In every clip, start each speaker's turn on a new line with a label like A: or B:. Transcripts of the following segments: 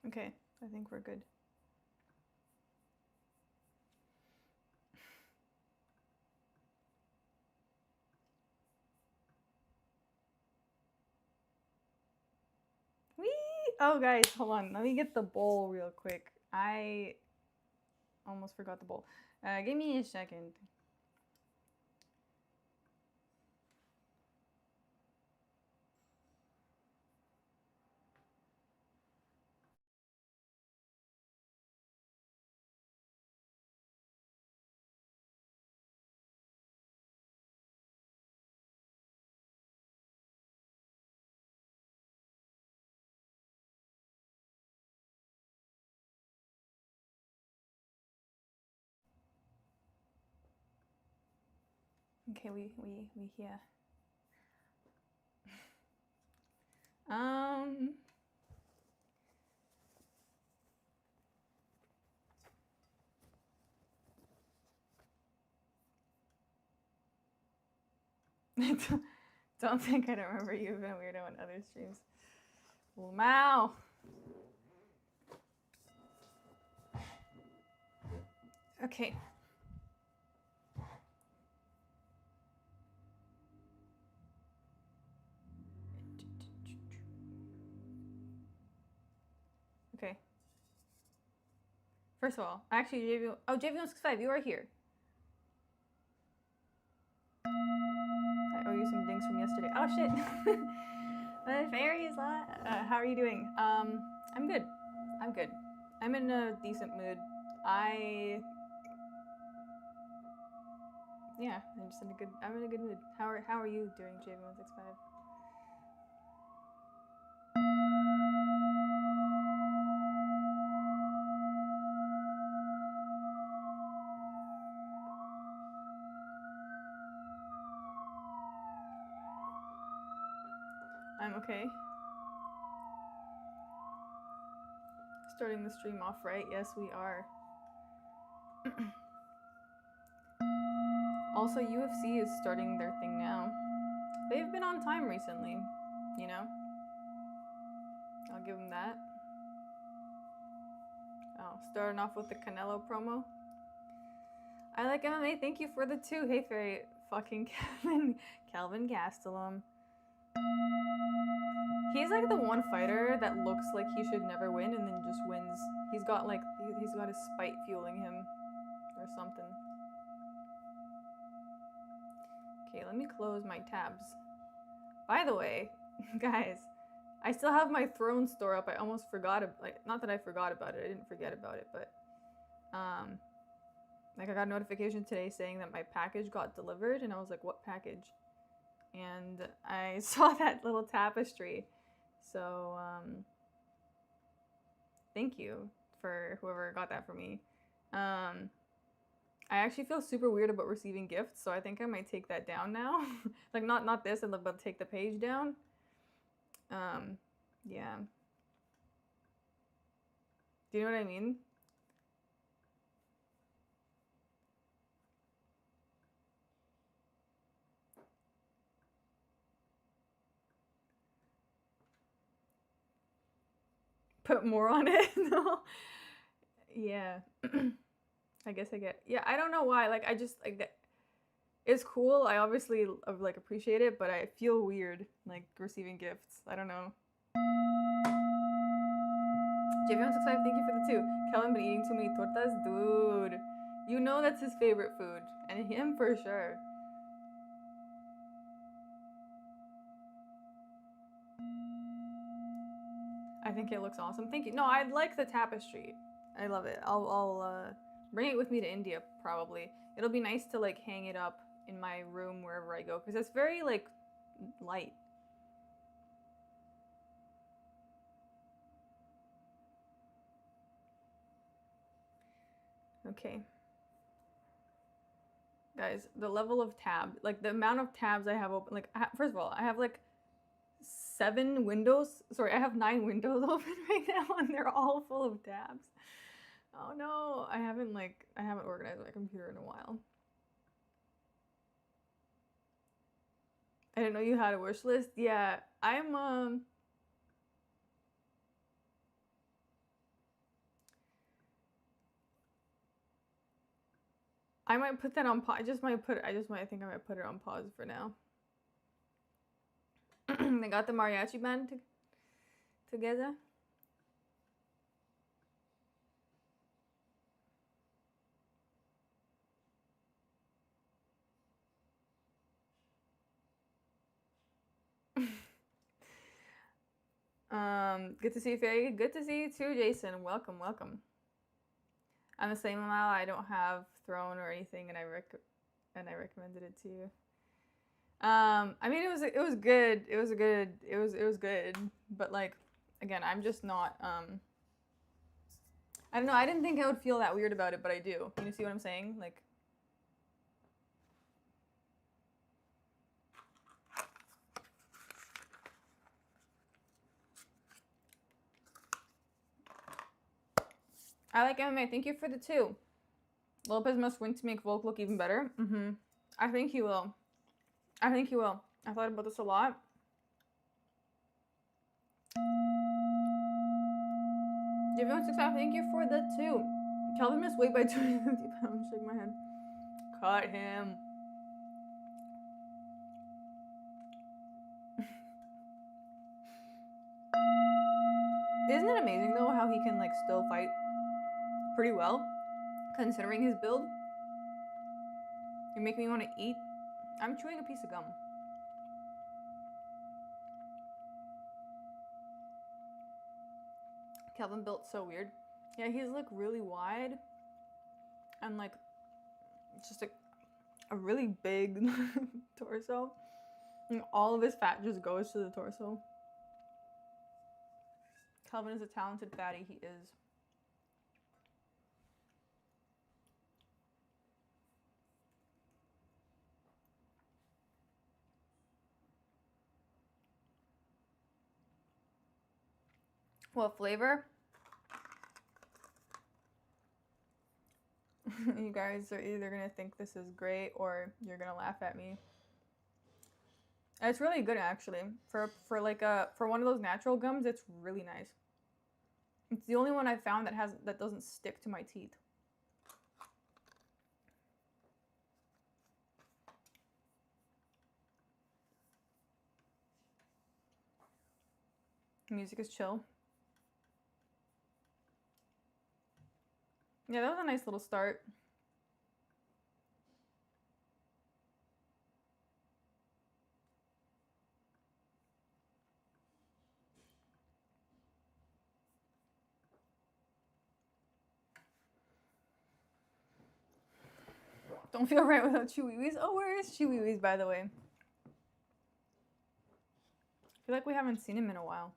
A: Okay, I think we're good. Whee! Oh, guys, hold on. Let me get the bowl real quick. I almost forgot the bowl. Give me a second. Okay, we here. Um. Don't think I don't remember you being a weirdo on other streams. Wow. Okay. Okay. First of all, actually, JV165, you are here. I owe you some dings from yesterday. Oh shit. The fairies. How are you doing? I'm good. I'm good. I'm in a decent mood. Yeah, I'm in a good mood. How are you doing, JV165? I'm okay. Starting the stream off right. Yes, we are. Also, UFC is starting their thing now. They've been on time recently, you know? I'll give them that. Oh, starting off with the Canelo promo. I like MMA. Thank you for the 2. Hey, Fairy. Fucking Calvin Gastelum. He's like the one fighter that looks like he should never win and then just wins. He's got his spite fueling him or something. Okay, let me close my tabs. By the way, guys, I still have my throne store up. I almost forgot not that I forgot about it. I didn't forget about it, but like I got a notification today saying that my package got delivered and I was like, "What package?" And I saw that little tapestry. So, thank you for whoever got that for me. I actually feel super weird about receiving gifts, so I think I might take that down now. Like not this, but take the page down. Yeah. Do you know what I mean? Put more on it. No. Yeah. I guess I get. Yeah, I don't know why. Like I just like that. It's cool. I obviously like appreciate it, but I feel weird like receiving gifts. I don't know. JV165, thank you for the 2. Kellen been eating too many tortas, dude. You know that's his favorite food, and him for sure. I think it looks awesome. Thank you. No, I like the tapestry. I love it. I'll bring it with me to India probably. It'll be nice to like hang it up in my room wherever I go because it's very like light. Okay. Guys, the level of tab, like the amount of tabs I have open, like first of all, I have like 7 windows. Sorry, I have 9 windows open right now and they're all full of tabs. Oh no, I haven't organized my computer in a while. I didn't know you had a wish list. Yeah, I'm I might put that on pause. I just might think I might put it on pause for now. They got the mariachi band together. Good to see you, Faye. Good to see you too, Jason. Welcome, welcome. I'm the same amount. I don't have Throne or anything, and I recommended it to you. I mean, it was good. It was good. But like, again, I'm just not. I don't know. I didn't think I would feel that weird about it, but I do. You see what I'm saying? Like. I like MMA. Thank you for the 2. Lopes must win to make Volk look even better. I think he will. I thought about this a lot. J165, thank you for the 2. Calvin missed weight by 250 pounds. Shake my head. Cut him. Isn't it amazing though how he can like still fight pretty well, considering his build? You make me want to eat. I'm chewing a piece of gum. Calvin built so weird. Yeah, he's like really wide and like just a really big torso. And all of his fat just goes to the torso. Calvin is a talented fatty. He is. What flavor? You guys are either gonna think this is great or you're gonna laugh at me. It's really good actually. For one of those natural gums, it's really nice. It's the only one I found that doesn't stick to my teeth. Music is chill. Yeah, that was a nice little start. Don't feel right without Chewies. Oh, where is Chewies, by the way? I feel like we haven't seen him in a while.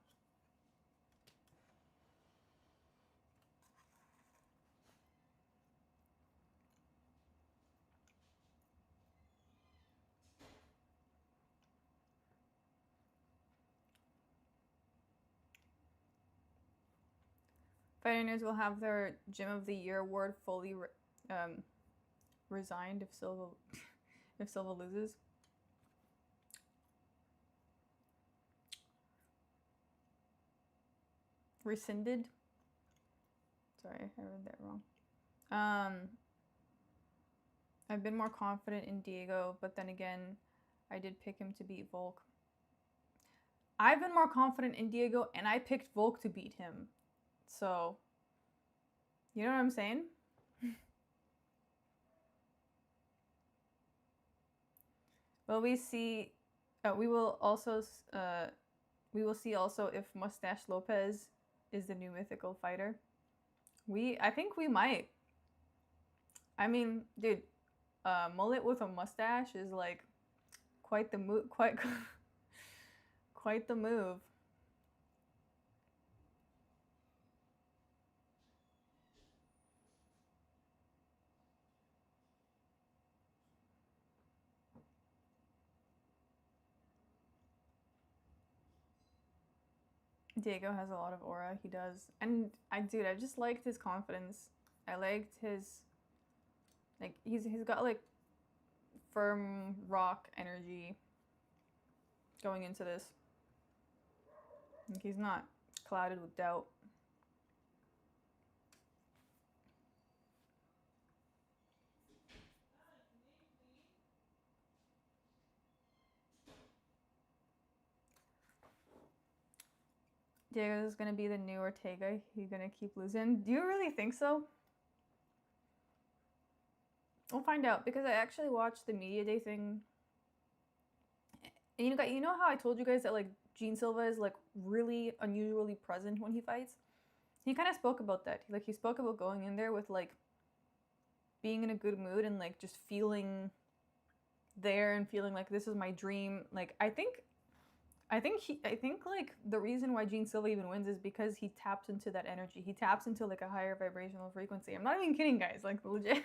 A: Fighter will have their Gym of the Year award fully resigned if Silva loses. Rescinded. Sorry, I read that wrong. I've been more confident in Diego, but then again, I did pick him to beat Volk. I've been more confident in Diego, and I picked Volk to beat him. So, you know what I'm saying? Well, we see. We will see also if Mustache Lopes is the new mythical fighter. I think we might. I mean, dude, mullet with a mustache is like quite the move. Quite the move. Diego has a lot of aura. He does, and I just liked his confidence. I liked his, like, he's got like firm rock energy going into this. Like, he's not clouded with doubt. Diego's gonna be the new Ortega. He's gonna keep losing. Do you really think so? We'll find out, because I actually watched the media day thing. And you know how I told you guys that like Gene Silva is like really unusually present when he fights? He kind of spoke about that. He spoke about going in there with like being in a good mood and like just feeling there and feeling like this is my dream. Like I think like the reason why Gene Silva even wins is because he taps into that energy. He taps into like a higher vibrational frequency. I'm not even kidding, guys. Like legit.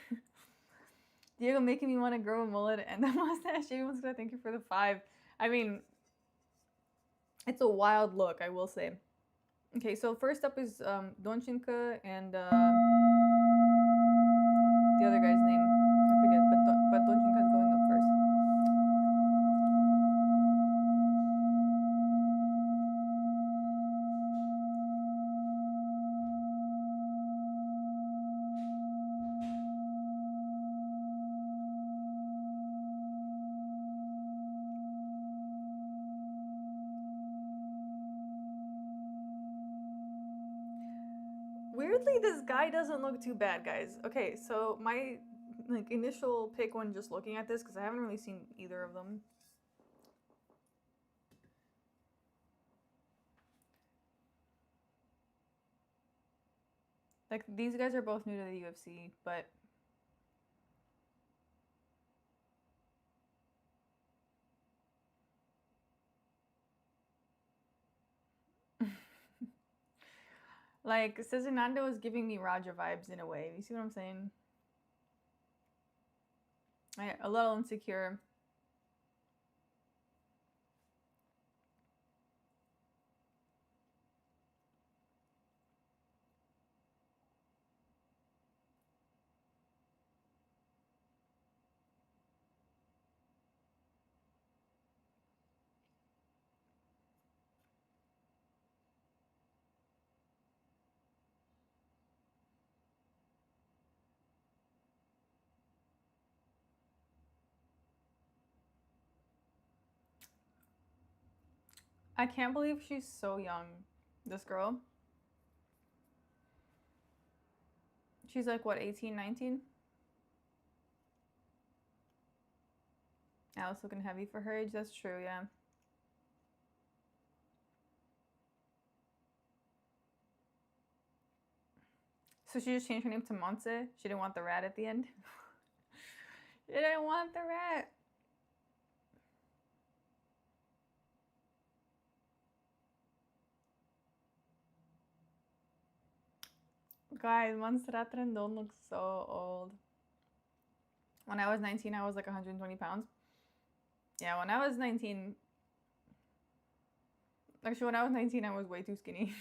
A: Diego making me want to grow a mullet and the mustache. Everyone's gonna thank you for the 5. I mean, it's a wild look, I will say. Okay, so first up is Donchinka and the other guy's name. I forget, but Donchinka is going up first. Weirdly, this guy doesn't look too bad, guys. Okay, so my like initial pick when just looking at this, because I haven't really seen either of them. Like these guys are both new to the UFC, but like Cezinando is giving me Raja vibes in a way. You see what I'm saying? A little insecure. I can't believe she's so young. This girl. She's like what, 18, 19? Alice looking heavy for her age. That's true, yeah. So she just changed her name to Montse. She didn't want the rat at the end. She didn't want the rat. Guys, Montserrat Rendon looks so old. When I was 19, I was like 120 pounds. Yeah, when I was 19... Actually, when I was 19, I was way too skinny.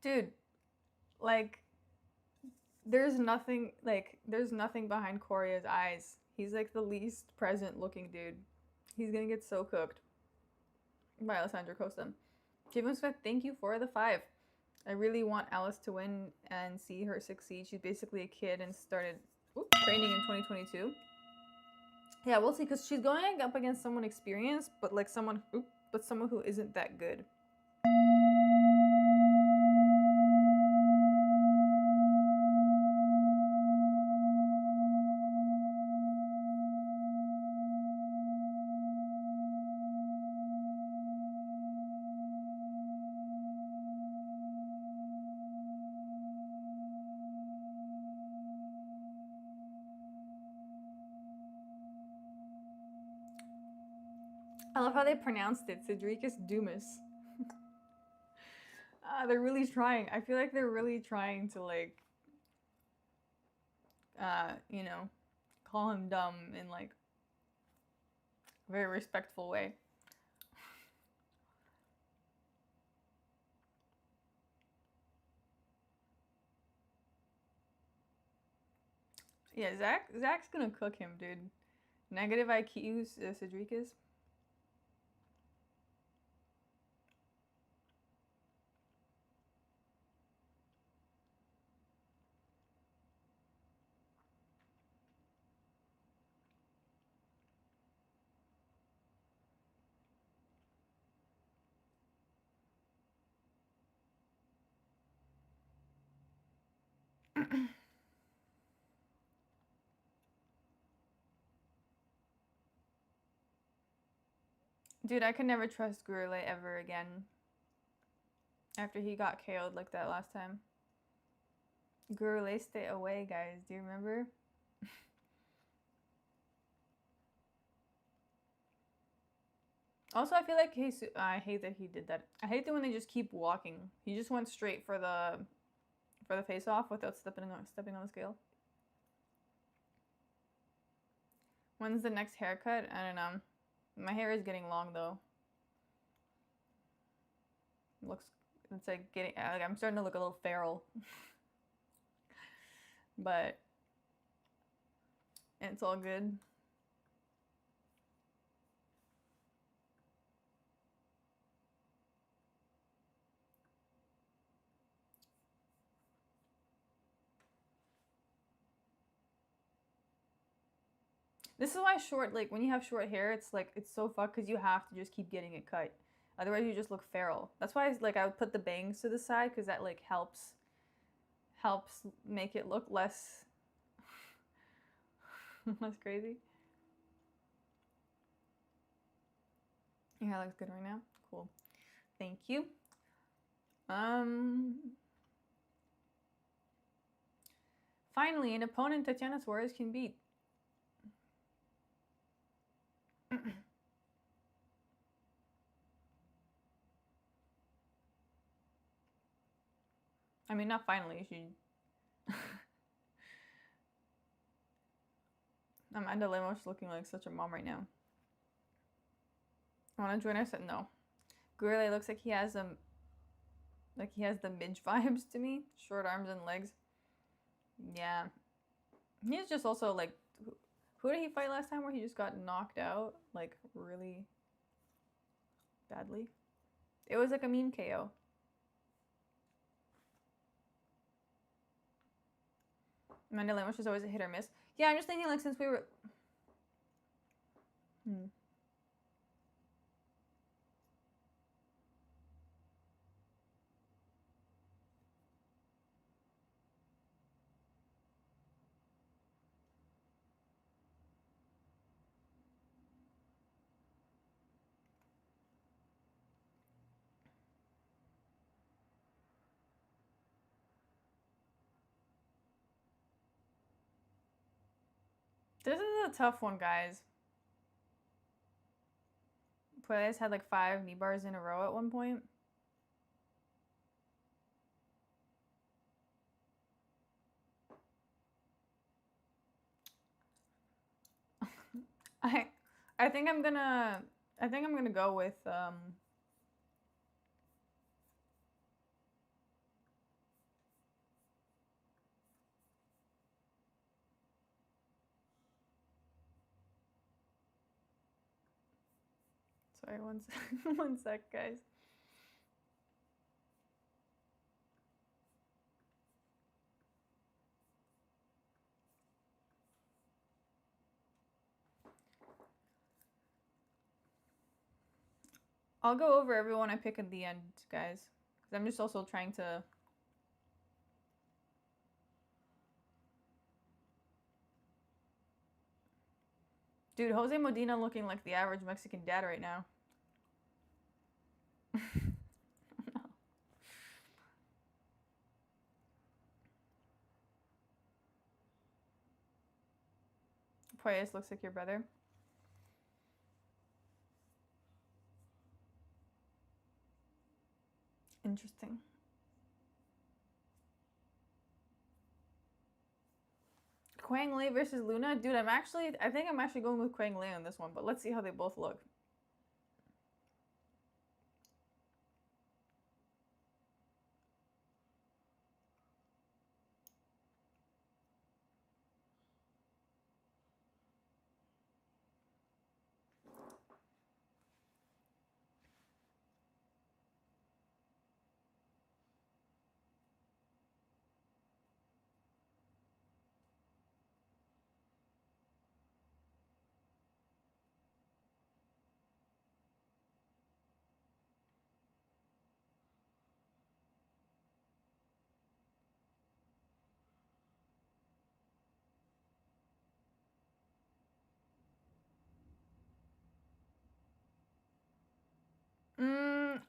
A: Dude, like... There's nothing behind Corey's eyes. He's like the least present looking dude. He's gonna get so cooked by Alessandro Costa. Javen Smith, thank you for the 5. I really want Alice to win and see her succeed. She's basically a kid and started training in 2022. Yeah, we'll see, because she's going up against someone experienced, but like someone who isn't that good. I love how they pronounced it, Cedricus Dumas. They're really trying. I feel like they're really trying to like, you know, call him dumb in like a very respectful way. Yeah, Zach's gonna cook him, dude. Negative IQs, Cedricus. Dude, I could never trust Gurley ever again. After he got KO'd like that last time. Gurley, stay away, guys. Do you remember? Also, I feel like I hate that he did that. I hate that when they just keep walking. He just went straight for the face off without stepping on the scale. When's the next haircut? I don't know. My hair is getting long though. It's like I'm starting to look a little feral. But it's all good. This is why when you have short hair, it's so fucked because you have to just keep getting it cut. Otherwise, you just look feral. That's why I would put the bangs to the side because that helps make it look less less crazy. Your hair looks good right now. Cool. Thank you. Finally, an opponent Tatiana Suarez can beat. I mean, not finally. She. Amanda Lemos looking like such a mom right now. I want to join. I said no. Gurley looks like he has the midge vibes to me. Short arms and legs. Yeah. He's just also who did he fight last time where he just got knocked out really badly? It was like a meme KO. Amanda Lemos is always a hit or miss. Yeah, I'm just thinking since we were. This is a tough one, guys. Puelles had 5 knee bars in a row at one point. I think I'm gonna go with sorry, one sec, guys. I'll go over everyone I pick at the end, guys. Because I'm just also trying to... Dude, Jose Modena looking like the average Mexican dad right now. No. Puelles looks like your brother. Interesting. Quang Lei versus Luna? Dude, I think I'm actually going with Quang Lei on this one, but let's see how they both look.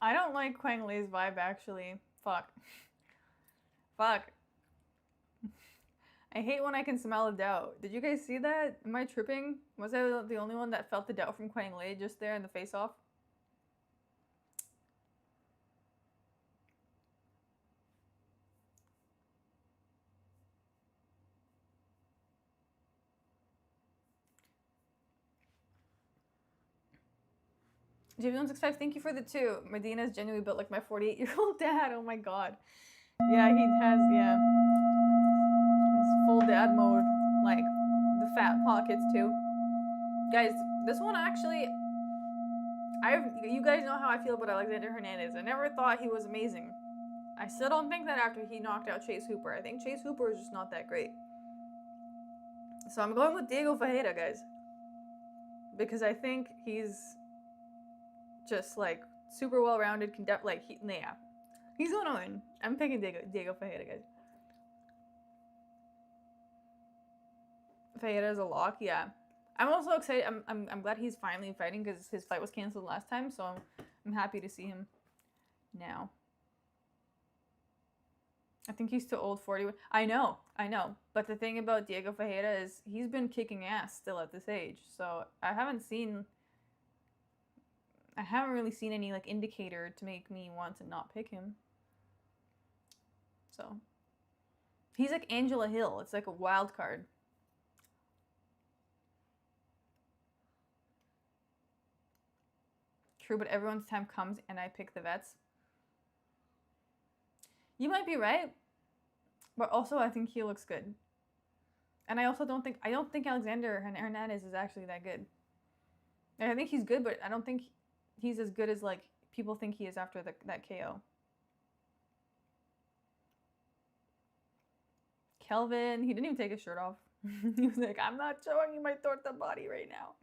A: I don't like Quang Lei's vibe, actually. Fuck. Fuck. I hate when I can smell a doubt. Did you guys see that? Am I tripping? Was I the only one that felt the doubt from Quang Lei just there in the face-off? JV165, thank you for the 2. Medina's genuinely built like my 48-year-old dad. Oh my god. Yeah, he has, yeah. His full dad mode. Like, the fat pockets too. Guys, this one actually... you guys know how I feel about Alexander Hernandez. I never thought he was amazing. I still don't think that after he knocked out Chase Hooper. I think Chase Hooper is just not that great. So I'm going with Diego Ferreira, guys. Because I think he's just like super well-rounded, yeah. He's going to win. I'm picking Diego Ferreira, guys. Ferreira is a lock, yeah. I'm also excited. I'm glad he's finally fighting because his fight was canceled last time, so I'm happy to see him now. I think he's too old, 41. I know. But the thing about Diego Ferreira is he's been kicking ass still at this age. So I haven't really seen any like indicator to make me want to not pick him. So he's like Angela Hill. It's like a wild card. True, but everyone's time comes and I pick the vets. You might be right, but also I think he looks good. And I also don't think Alexander Hernandez is actually that good. I think he's good, but I don't think he's as good as like people think he is after that KO. Kelvin, he didn't even take his shirt off. He was like, I'm not showing you my torta body right now.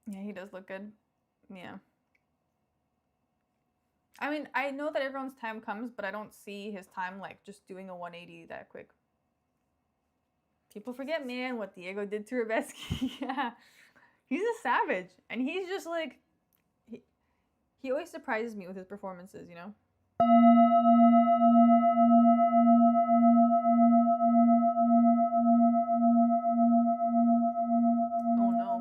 A: Yeah, he does look good. Yeah. I mean, I know that everyone's time comes, but I don't see his time like just doing a 180 that quick. People forget, man, what Diego did to Rebeski. Yeah. He's a savage. And he's just like, he always surprises me with his performances, you know? Oh no.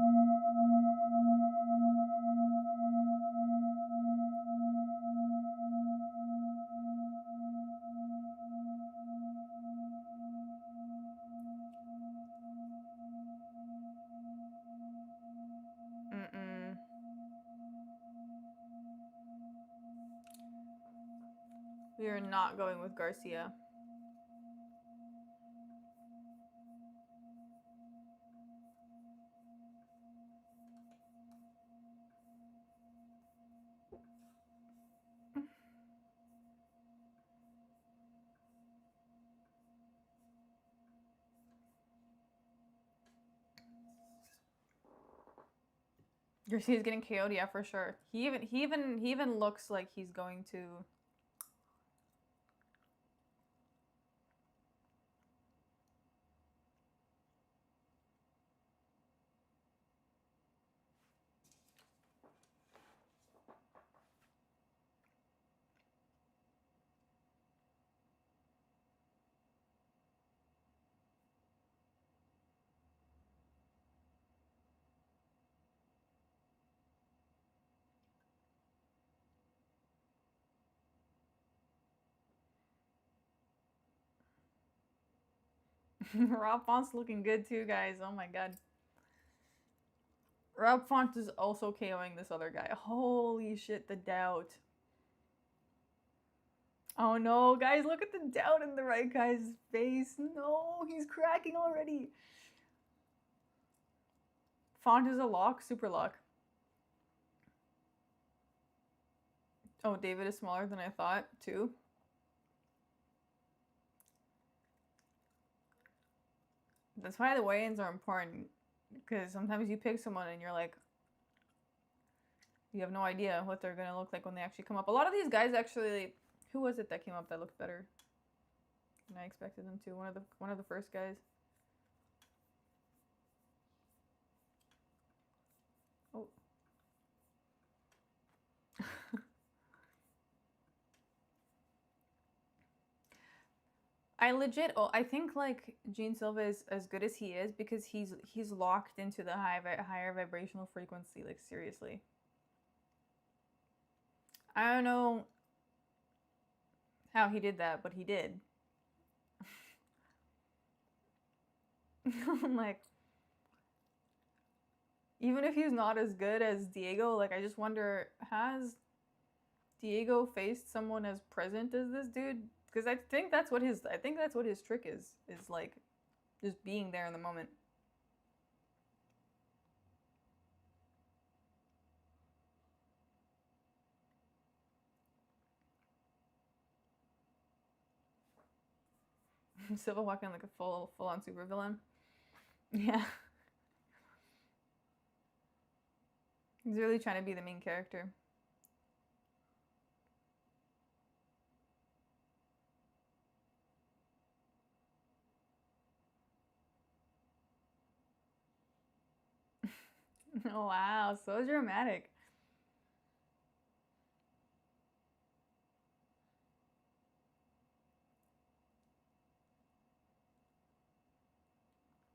A: We are not going with Garcia. Garcia's getting KO'd, yeah, for sure. He even looks like he's going to. Rob Font's looking good too, guys. Oh my god. Rob Font is also KOing this other guy. Holy shit, the doubt. Oh no, guys, look at the doubt in the right guy's face. No, he's cracking already. Font is a lock, super lock. Oh, David is smaller than I thought, too. That's why the weigh-ins are important. Because sometimes you pick someone and you're like, you have no idea what they're going to look like when they actually come up. A lot of these guys actually, who was it that came up that looked better than I expected them to? One of the first guys. Oh, I think like Gene Silva is as good as he is because he's locked into the higher vibrational frequency. Like seriously, I don't know how he did that, but he did. Like even if he's not as good as Diego, like I just wonder, has Diego faced someone as present as this dude? Because I think that's what his trick is like just being there in the moment. Silva walking like a full on supervillain. Yeah. He's really trying to be the main character. Oh, wow, so dramatic.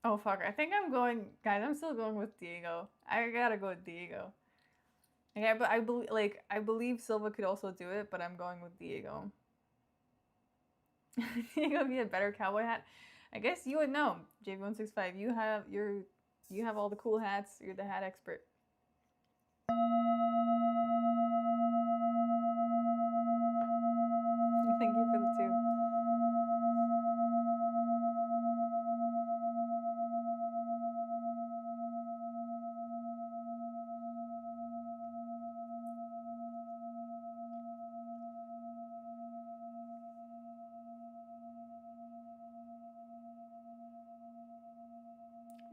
A: Oh fuck, I think I'm going, guys. I'm still going with Diego. I gotta go with Diego. Okay, but I believe Silva could also do it, but I'm going with Diego. Diego would be a better cowboy hat. I guess you would know, JV165. You have all the cool hats. You're the hat expert. Thank you for the 2.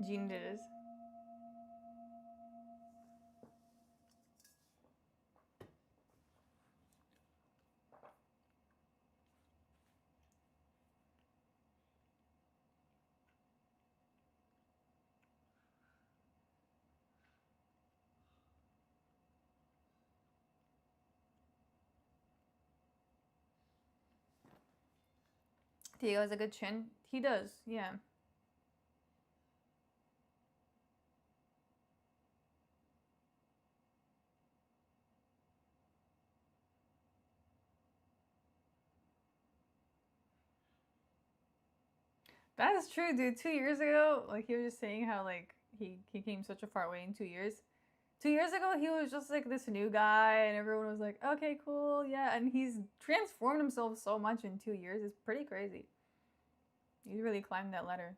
A: Gene did his. Diego has a good chin. He does, yeah. That is true, dude. 2 years ago, like he was just saying how like he came such a far way in 2 years. 2 years ago, he was just like this new guy, and everyone was like, "Okay, cool, yeah." And he's transformed himself so much in 2 years. It's pretty crazy. He's really climbed that ladder.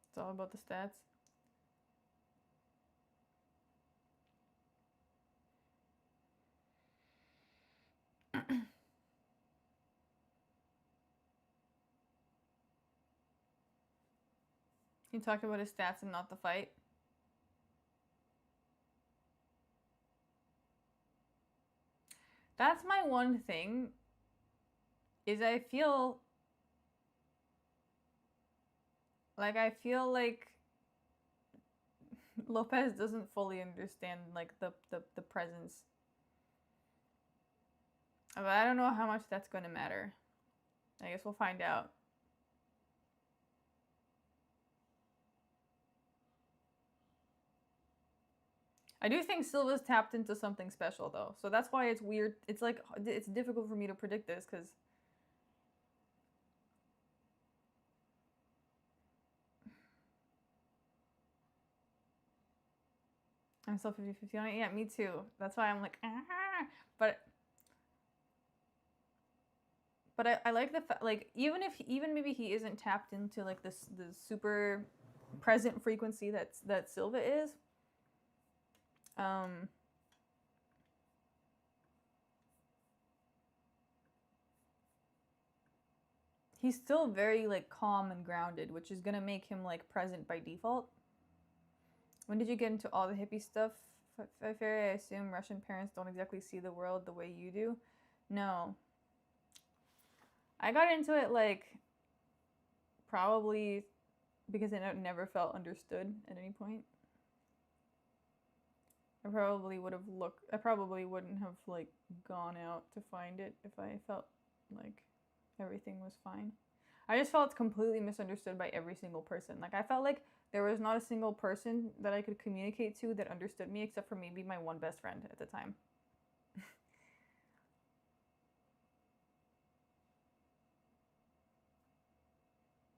A: It's all about the stats. He talked about his stats and not the fight. That's my one thing. Is I feel like Lopes doesn't fully understand like the presence. But I don't know how much that's going to matter. I guess we'll find out. I do think Silva's tapped into something special though, so that's why it's weird. It's like it's difficult for me to predict this because I'm still 50-50 on it. Yeah, me too. That's why I'm like, ah. But I like the fact, like even maybe he isn't tapped into like the super present frequency that Silva is. He's still very like calm and grounded, which is gonna make him like present by default. When did you get into all the hippie stuff? Fairy, I assume Russian parents don't exactly see the world the way you do. No. I got into it like probably because I never felt understood at any point. I probably wouldn't have like gone out to find it if I felt like everything was fine. I just felt completely misunderstood by every single person. Like I felt like there was not a single person that I could communicate to that understood me except for maybe my one best friend at the time.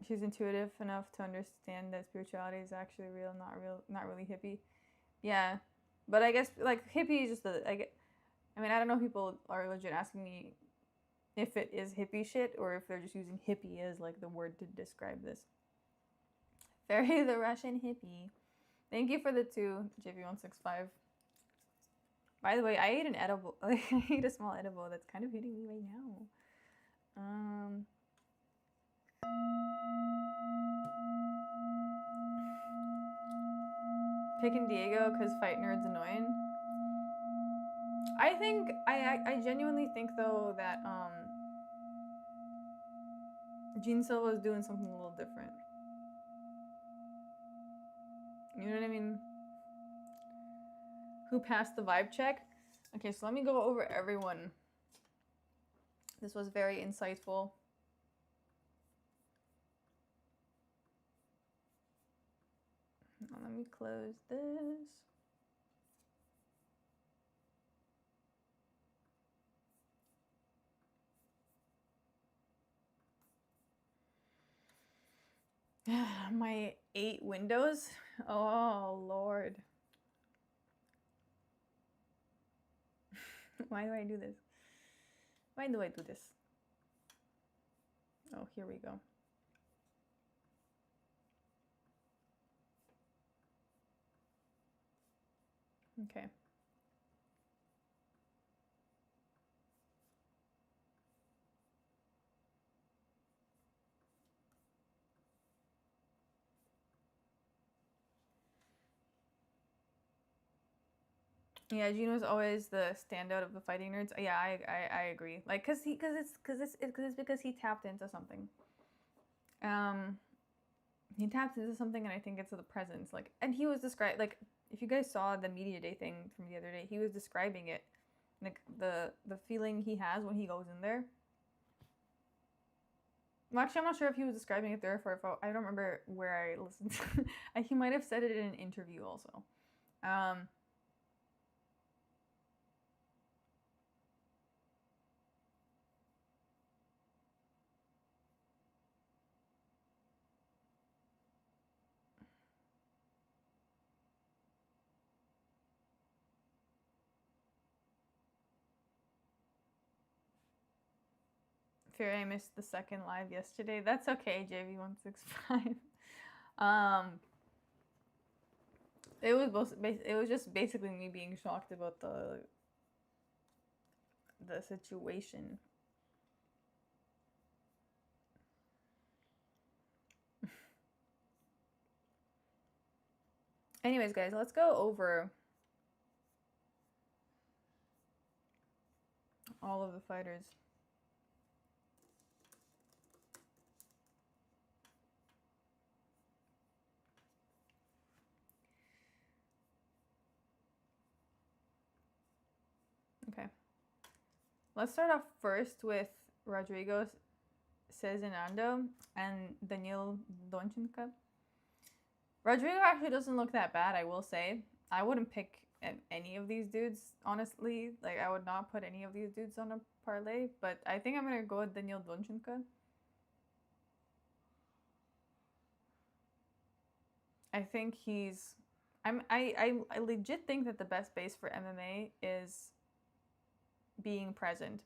A: She's intuitive enough to understand that spirituality is actually real, not really hippie. Yeah, but I guess like hippie is just I mean, I don't know if people are legit asking me if it is hippie shit or if they're just using hippie as like the word to describe this. Very the Russian hippie. Thank you for the 2, JV165. By the way, I ate an edible. I ate a small edible that's kind of hitting me right now. Picking Diego because fight nerd's annoying. I think I genuinely think though that Gene Silva is doing something a little different. You know what I mean? Who passed the vibe check? Okay, so let me go over everyone. This was very insightful. Let me close this. My 8 windows? Oh, Lord. Why do I do this? Why do I do this? Oh, here we go. Okay. Yeah, Gino's always the standout of the fighting nerds. Yeah, I agree. Like, cause it's because he tapped into something. He tapped into something, and I think it's the presence. Like, and he was described like if you guys saw the media day thing from the other day, he was describing it, like the feeling he has when he goes in there. Well, actually, I'm not sure if he was describing it there for. I don't remember where I listened to. He might have said it in an interview also. Fear I missed the second live yesterday. That's okay, JV165. It was just basically me being shocked about the situation. Anyways, guys, let's go over all of the fighters. Okay. Let's start off first with Rodrigo Cezinando and Daniil Donchenko. Rodrigo actually doesn't look that bad, I will say. I wouldn't pick any of these dudes, honestly. Like, I would not put any of these dudes on a parlay, but I think I'm going to go with Daniil Donchenko. I think he's... I legit think that the best base for MMA is being present.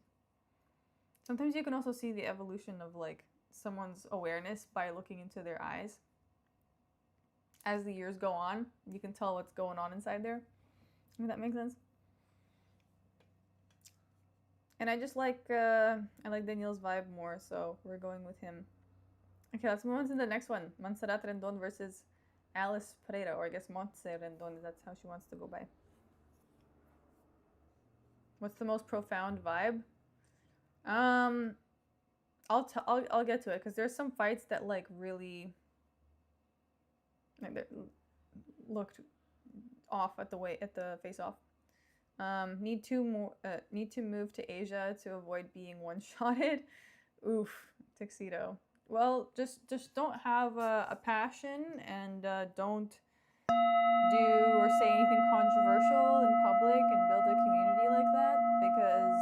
A: Sometimes you can also see the evolution of, like, someone's awareness by looking into their eyes. As the years go on, you can tell what's going on inside there. If that makes sense. And I just like Daniel's vibe more, so we're going with him. Okay, let's move on to the next one. Montserrat Rendon versus Alice Pereira, or I guess Montse Rendon, that's how she wants to go by. What's the most profound vibe? I'll get to it because there's some fights that like really like looked off at the face-off. Need to move to Asia to avoid being one-shotted. Oof, tuxedo. Well, just don't have a passion, and don't do or say anything controversial in public and build a community like that, because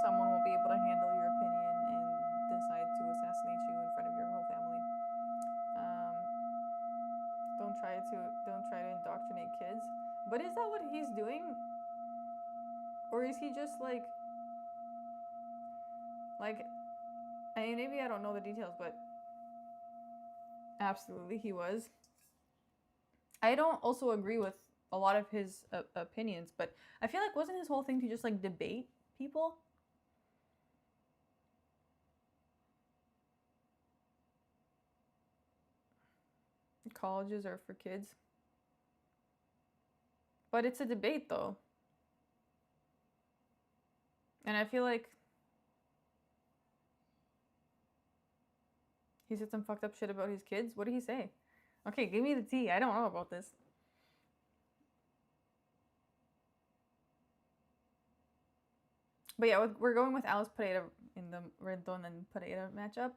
A: someone won't be able to handle your opinion and decide to assassinate you in front of your whole family. Don't try to indoctrinate kids. But is that what he's doing? Or is he just like I mean, maybe I don't know the details, but absolutely he was. I don't also agree with a lot of his opinions, but I feel like wasn't his whole thing to just like debate people? Colleges are for kids. But it's a debate though. And I feel like he said some fucked up shit about his kids. What did he say? Okay, give me the tea. I don't know about this. But yeah, we're going with Alice Pereira in the Rendon and Pereira matchup.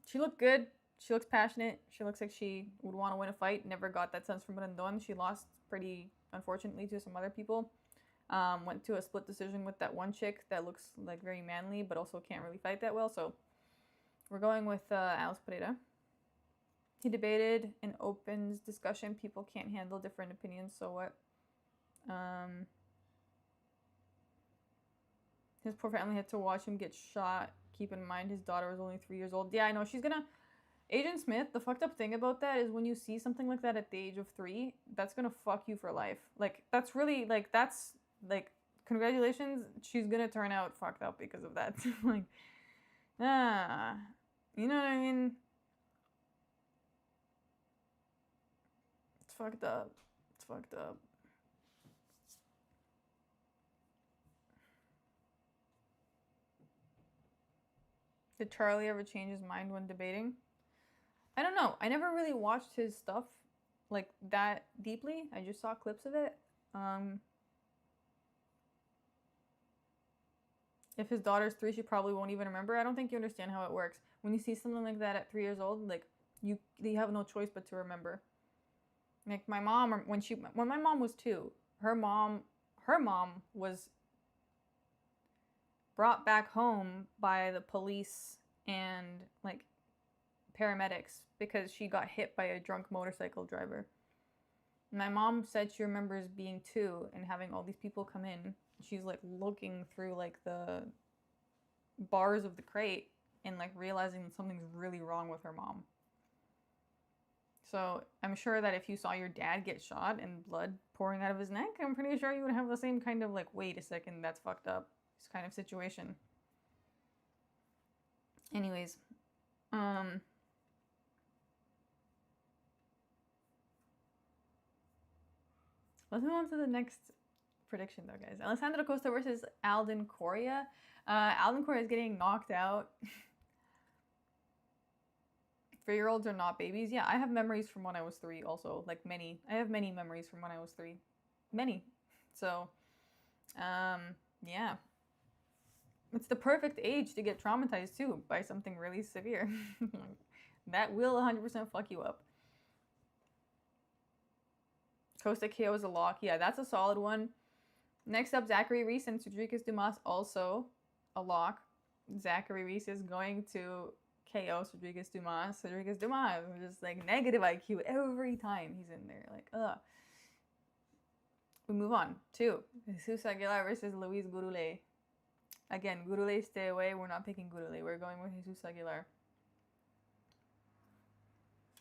A: She looked good. She looks passionate. She looks like she would want to win a fight. Never got that sense from Rendon. She lost pretty unfortunately to some other people. Went to a split decision with that one chick that looks like very manly, but also can't really fight that well. So we're going with Alice Pereira. He debated and opens discussion. People can't handle different opinions, so what? His poor family had to watch him get shot. Keep in mind his daughter was only 3 years old. Yeah, I know. She's gonna... Agent Smith, the fucked up thing about that is when you see something like that at the age of 3, that's gonna fuck you for life. Like, that's really, like, that's, like, congratulations. She's gonna turn out fucked up because of that. Like, you know what I mean? It's fucked up. It's fucked up. Did Charlie ever change his mind when debating? I don't know. I never really watched his stuff like that deeply. I just saw clips of it. If his daughter's 3, she probably won't even remember. I don't think you understand how it works. When you see something like that at 3 years old, like you have no choice but to remember. Like my mom, when my mom was 2, her mom was brought back home by the police and like paramedics because she got hit by a drunk motorcycle driver. My mom said she remembers being 2 and having all these people come in. She's like looking through like the bars of the crate and like realizing that something's really wrong with her mom. So I'm sure that if you saw your dad get shot and blood pouring out of his neck, I'm pretty sure you would have the same kind of like, wait a second, that's fucked up, this kind of situation. Anyways, let's move on to the next prediction though, guys. Alessandro Costa versus Alden Correa. Alden Correa is getting knocked out. 3-year-olds are not babies. Yeah, I have memories from when I was 3 also. Like many. I have many memories from when I was 3. Many. So, yeah. It's the perfect age to get traumatized too by something really severe. That will 100% fuck you up. Costa KO is a lock. Yeah, that's a solid one. Next up, Zachary Reese and Cedricus Dumas, also a lock. Zachary Reese is going to KO Cedricus Dumas. Cedricus Dumas is just like negative IQ every time he's in there. Like, ugh. We move on to Jesus Aguilar versus Luis Gurule. Again, Gurule, stay away. We're not picking Gurule. We're going with Jesus Aguilar.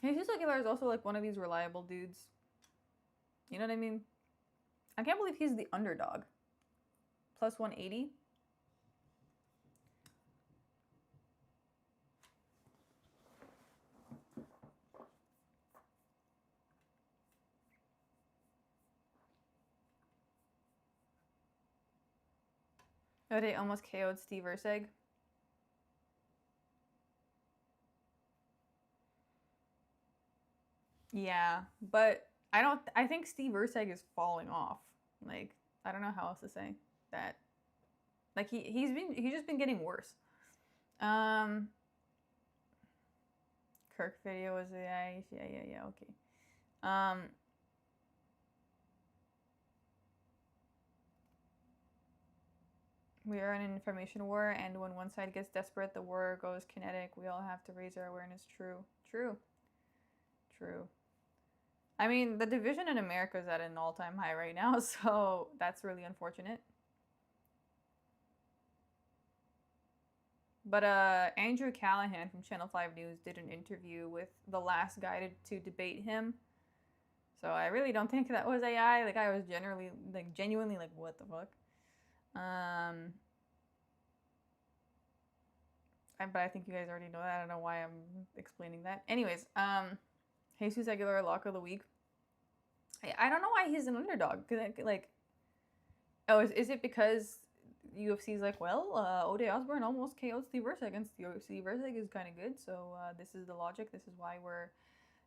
A: Jesus Aguilar is also like one of these reliable dudes. You know what I mean? I can't believe he's the underdog. Plus 180. Ode almost KO'd Steve Erceg. Yeah, but I think Steve Erceg is falling off. Like, I don't know how else to say that. Like he's just been getting worse. Kirk video was yeah, okay. We are in an information war, and when one side gets desperate, the war goes kinetic. We all have to raise our awareness. True. I mean, the division in America is at an all-time high right now, so that's really unfortunate. But Andrew Callahan from Channel 5 News did an interview with the last guy to debate him. So I really don't think that was AI. Like, I was genuinely like, what the fuck? But I think you guys already know that. I don't know why I'm explaining that. Anyways, Jesus Aguilar Lock of the Week. I don't know why he's an underdog. Like, oh, is it because UFC is like, well, Ode Osbourne almost KO'd Steve Erceg, and Steve Erceg is kind of good, so this is the logic. This is why we're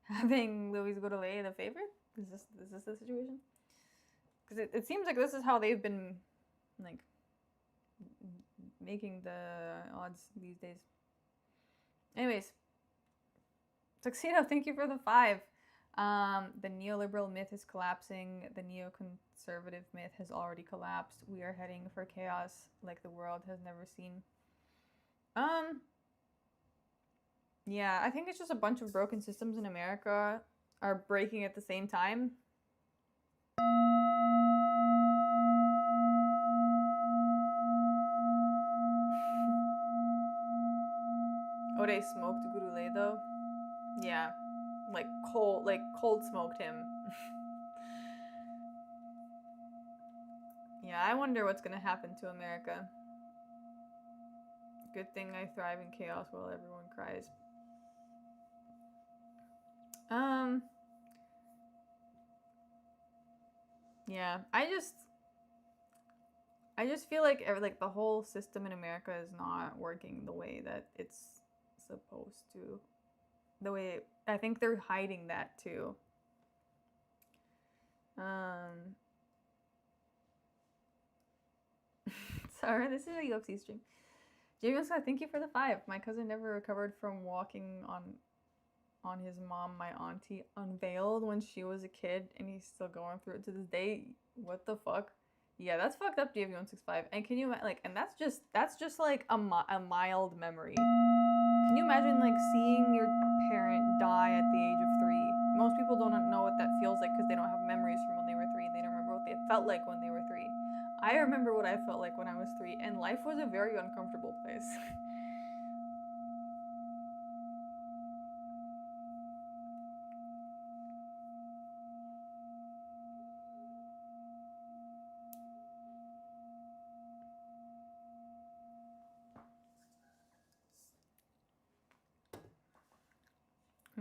A: having Luis Godelay the favorite. Is this the situation? Because it seems like this is how they've been, like, making the odds these days. Anyways, Tuxedo, thank you for the 5. The neoliberal myth is collapsing. The neoconservative myth has already collapsed. We are heading for chaos like the world has never seen. Yeah, I think it's just a bunch of broken systems in America are breaking at the same time. Ode smoked Gurule though. Yeah, like cold smoked him. Yeah, I wonder what's gonna happen to America. Good thing I thrive in chaos while everyone cries. Yeah, I just feel like the whole system in America is not working the way that it's supposed to. The way I think they're hiding that too. Sorry, this is a UFC stream. James Scott, thank you for the 5. My cousin never recovered from walking on his mom. My auntie unveiled when she was a kid, and he's still going through it to this day. What the fuck? Yeah, that's fucked up, JV165. And can you like? And that's just like a mild memory. Can you imagine like seeing your parent die at the age of 3? Most people don't know what that feels like because they don't have memories from when they were 3. They don't remember what they felt like when they were 3. I remember what I felt like when I was 3, and life was a very uncomfortable place.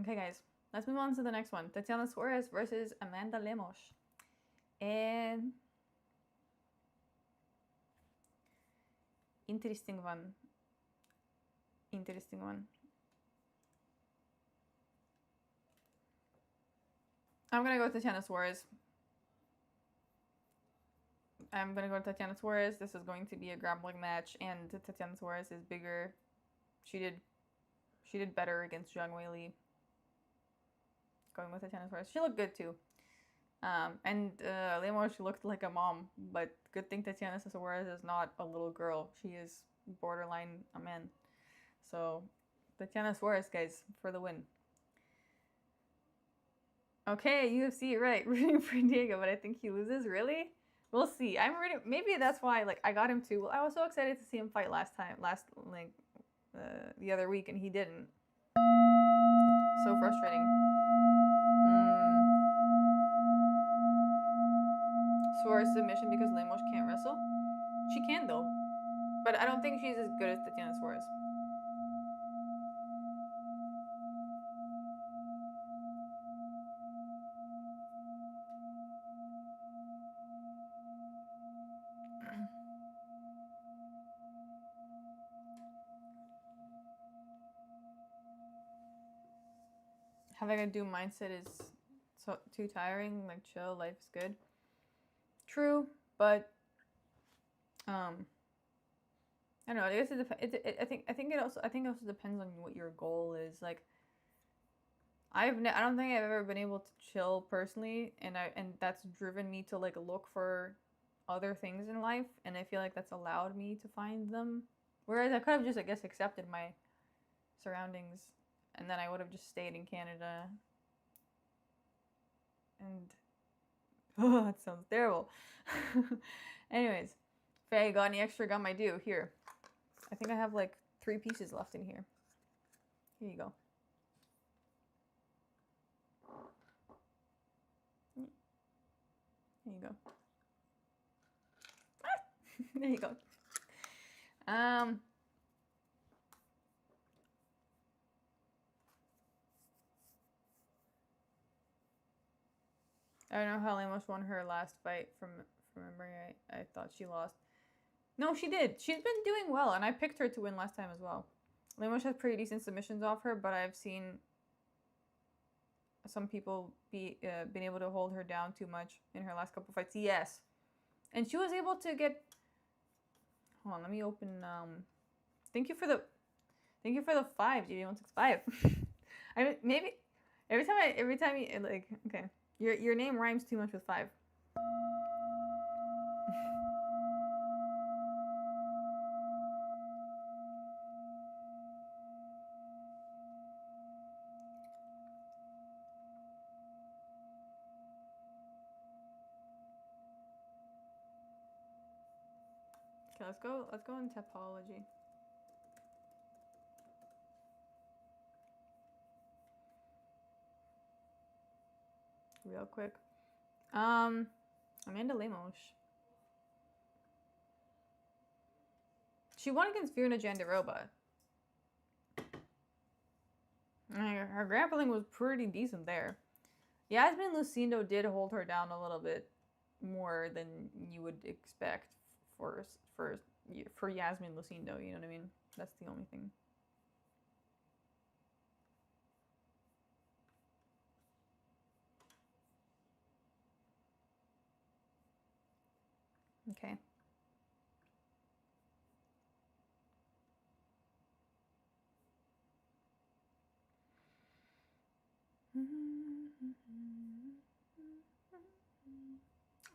A: Okay, guys, let's move on to the next one. Tatiana Suarez versus Amanda Lemos. And interesting one. I'm gonna go with Tatiana Suarez. This is going to be a grappling match, and Tatiana Suarez is bigger. She did better against Zhang Weili. Going with Tatiana Suarez. She looked good too. And Lemos, she looked like a mom, but good thing Tatiana Suarez is not a little girl. She is borderline a man. So Tatiana Suarez, guys, for the win. Okay, UFC, right? Rooting for Diego, but I think he loses. Really? We'll see. I'm rooting. Maybe that's why. Like, I got him too. Well, I was so excited to see him fight the other week, and he didn't. So frustrating. Suarez submission because Lemos can't wrestle. She can though, but I don't think she's as good as Tatiana Suarez. Having a doom mindset is so too tiring. Like chill, life's good. True, but I don't know. I guess it depends. I think it also depends on what your goal is. Like I don't think I've ever been able to chill personally, and that's driven me to like look for other things in life, and I feel like that's allowed me to find them. Whereas I could have just, I guess, accepted my surroundings, and then I would have just stayed in Canada. And oh, that sounds terrible. Anyways, Faye, got any extra gum? I do. Here. I think I have like 3 pieces left in here. Here you go. There you go. There you go. I don't know how Lamos won her last fight from memory. I thought she lost. No, she did. She's been doing well, and I picked her to win last time as well. Lamos has pretty decent submissions off her, but I've seen some people been able to hold her down too much in her last couple fights. Yes, and she was able to get. Hold on, let me open. Thank you for the 5, GB165. I maybe every time you like okay, your name rhymes too much with 5. Okay, let's go in topology. Real quick. Amanda Lemos. She won against Virna Jandiroba. Her grappling was pretty decent there. Yasmin Lucindo did hold her down a little bit more than you would expect for Yasmin Lucindo, you know what I mean? That's the only thing. Okay.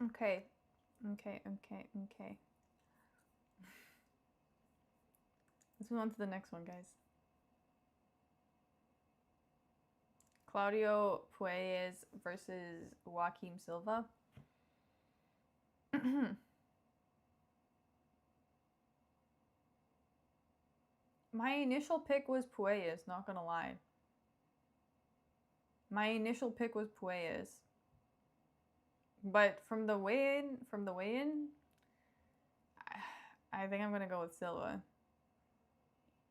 A: Okay. Let's move on to the next one, guys. Claudio Puelles versus Joaquim Silva. My initial pick was Puelles, not gonna lie. My initial pick was Puelles. But from the weigh-in, I think I'm gonna go with Silva.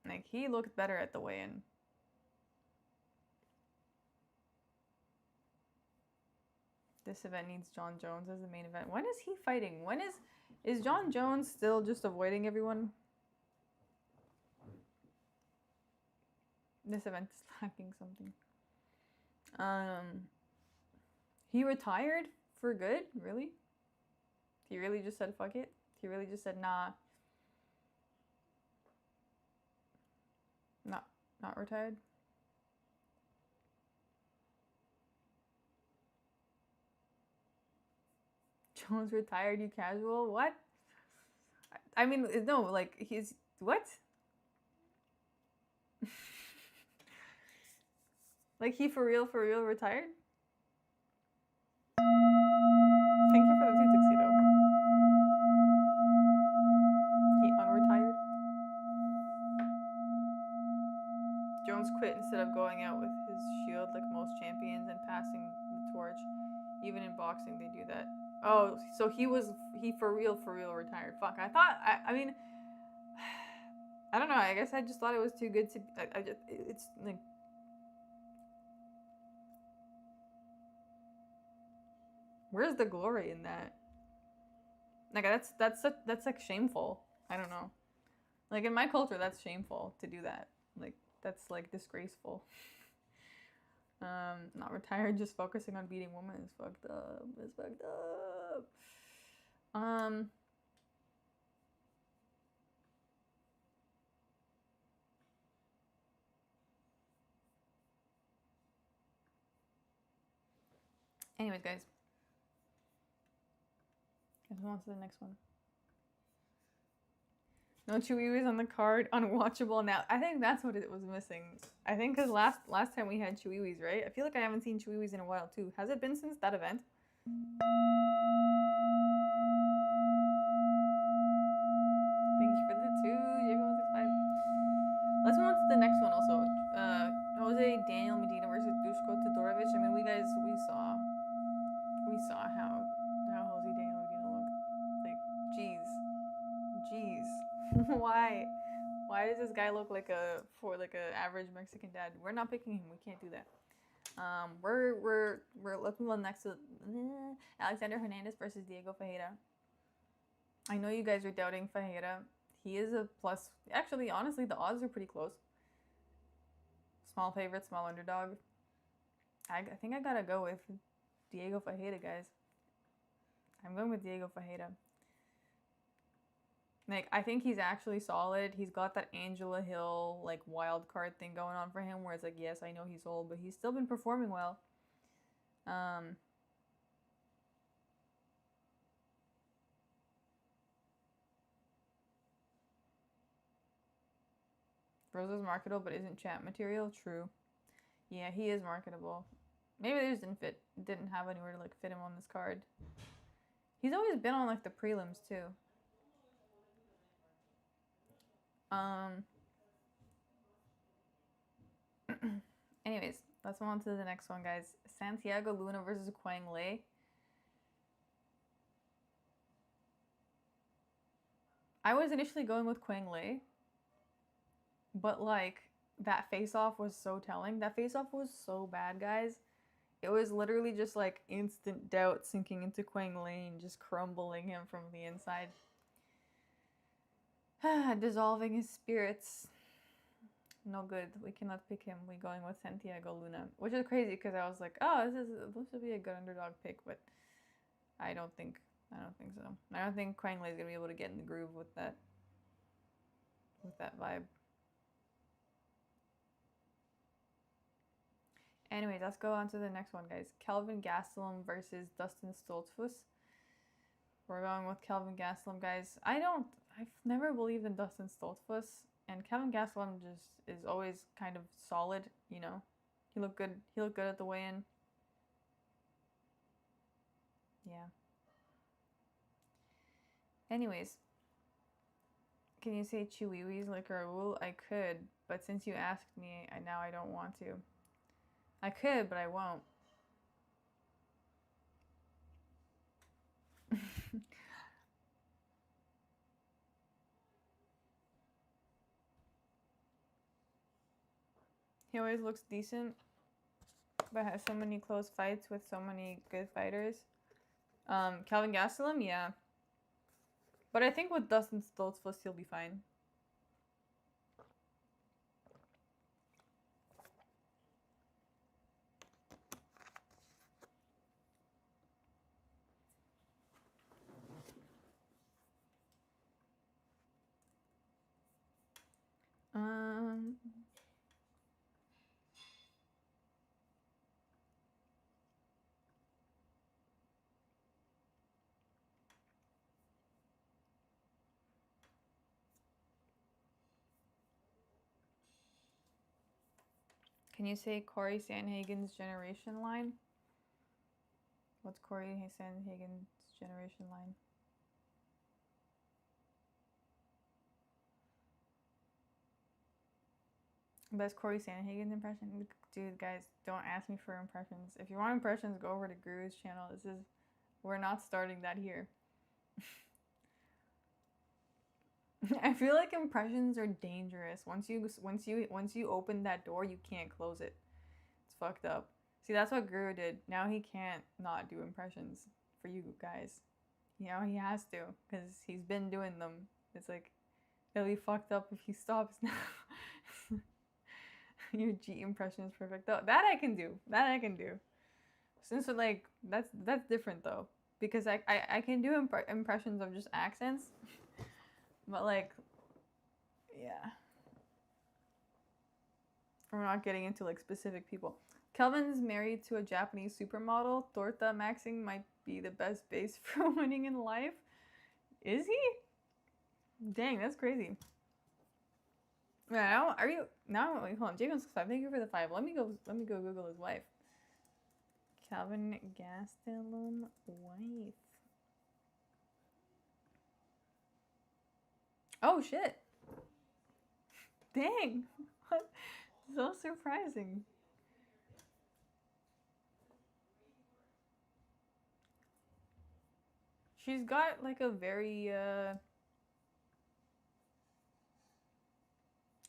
A: Like, he looked better at the weigh-in. This event needs John Jones as the main event. When is he fighting? When is John Jones still just avoiding everyone? This event is lacking something. He retired for good? Really? He really just said fuck it? He really just said nah. Not retired? Jones retired, you casual? What? I mean, no, like, he's... What? Like, he for real retired? Thank you for the 2 tuxedo. He unretired? Jones quit instead of going out with his shield like most champions and passing the torch. Even in boxing, they do that. Oh, so he for real retired. Fuck, I mean, I don't know, I guess I just thought it was too good to, it's like, where's the glory in that? Like, that's like shameful. I don't know. Like, in my culture, that's shameful to do that. Like, that's like disgraceful. Not retired, just focusing on beating women is fucked up. It's fucked up. Anyways, guys. Let's move on to the next one. No Chewies on the card, unwatchable now. I think that's what it was missing. I think because last time we had Chewies, right? I feel like I haven't seen Chewies in a while too. Has it been since that event? Thank you for the 2, JP165. Let's move on to the next one also. Jose Daniel Medina versus Dushko Todorovic. I mean, we saw how Jose Daniel Medina looked. Like, jeez. Why does this guy look like a average Mexican dad? We're not picking him. We can't do that. Let's move on next to Alexander Hernandez versus Diego Ferreira. I know you guys are doubting Ferreira. He is a plus. Actually, honestly, the odds are pretty close. Small favorite, small underdog. I think I gotta go with Diego Ferreira, guys. I'm going with Diego Ferreira. Like, I think he's actually solid. He's got that Angela Hill, like, wild card thing going on for him, where it's like, yes, I know he's old, but he's still been performing well. Rosa's marketable, but isn't chat material. True. Yeah, he is marketable. Maybe they just didn't have anywhere to, like, fit him on this card. He's always been on, like, the prelims, too. Anyways, let's move on to the next one, guys. Santiago Luna versus Quang Le. I was initially going with Quang Le, but like that face-off was so telling. That face-off was so bad, guys. It was literally just like instant doubt sinking into Quang Le and just crumbling him from the inside. Dissolving his spirits. No good. We cannot pick him. We're going with Santiago Luna, which is crazy because I was like, oh, this would be a good underdog pick, but I don't think so. I don't think Quang Le is gonna be able to get in the groove with that vibe. Anyways, let's go on to the next one, guys. Kelvin Gastelum versus Dustin Stoltzfus. We're going with Kelvin Gastelum, guys. I've never believed in Dustin Stoltzfus, and Kelvin Gastelum just is always kind of solid, you know. He looked good at the weigh-in. Yeah. Anyways, can you say Chiwiwis like Raul? I could, but since you asked me, now I don't want to. I could, but I won't. He always looks decent, but has so many close fights with so many good fighters. Kelvin Gastelum, yeah. But I think with Dustin Stoltzfus, he'll be fine. Can you say Corey Sandhagen's generation line? What's Corey Sandhagen's generation line? Best Corey Sandhagen's impression? Dude, guys, don't ask me for impressions. If you want impressions, go over to Guru's channel. We're not starting that here. I feel like impressions are dangerous. Once you open that door, you can't close it. It's fucked up. See, that's what Guru did. Now he can't not do impressions for you guys. You know, he has to, because he's been doing them. It's like, it'll be fucked up if he stops now. Your G impression is perfect. Though that I can do. That I can do. Since like that's different though, because I can do impressions of just accents, but like, yeah. We're not getting into like specific people. Kelvin's married to a Japanese supermodel. Torta maxing might be the best base for winning in life. Is he? Dang, that's crazy. Yeah, now are you now? Wait, hold on. Jacob's 5. Thank you for the 5. Let me go Google his wife. Calvin Gastelum wife. Oh shit! Dang, so surprising. She's got like a very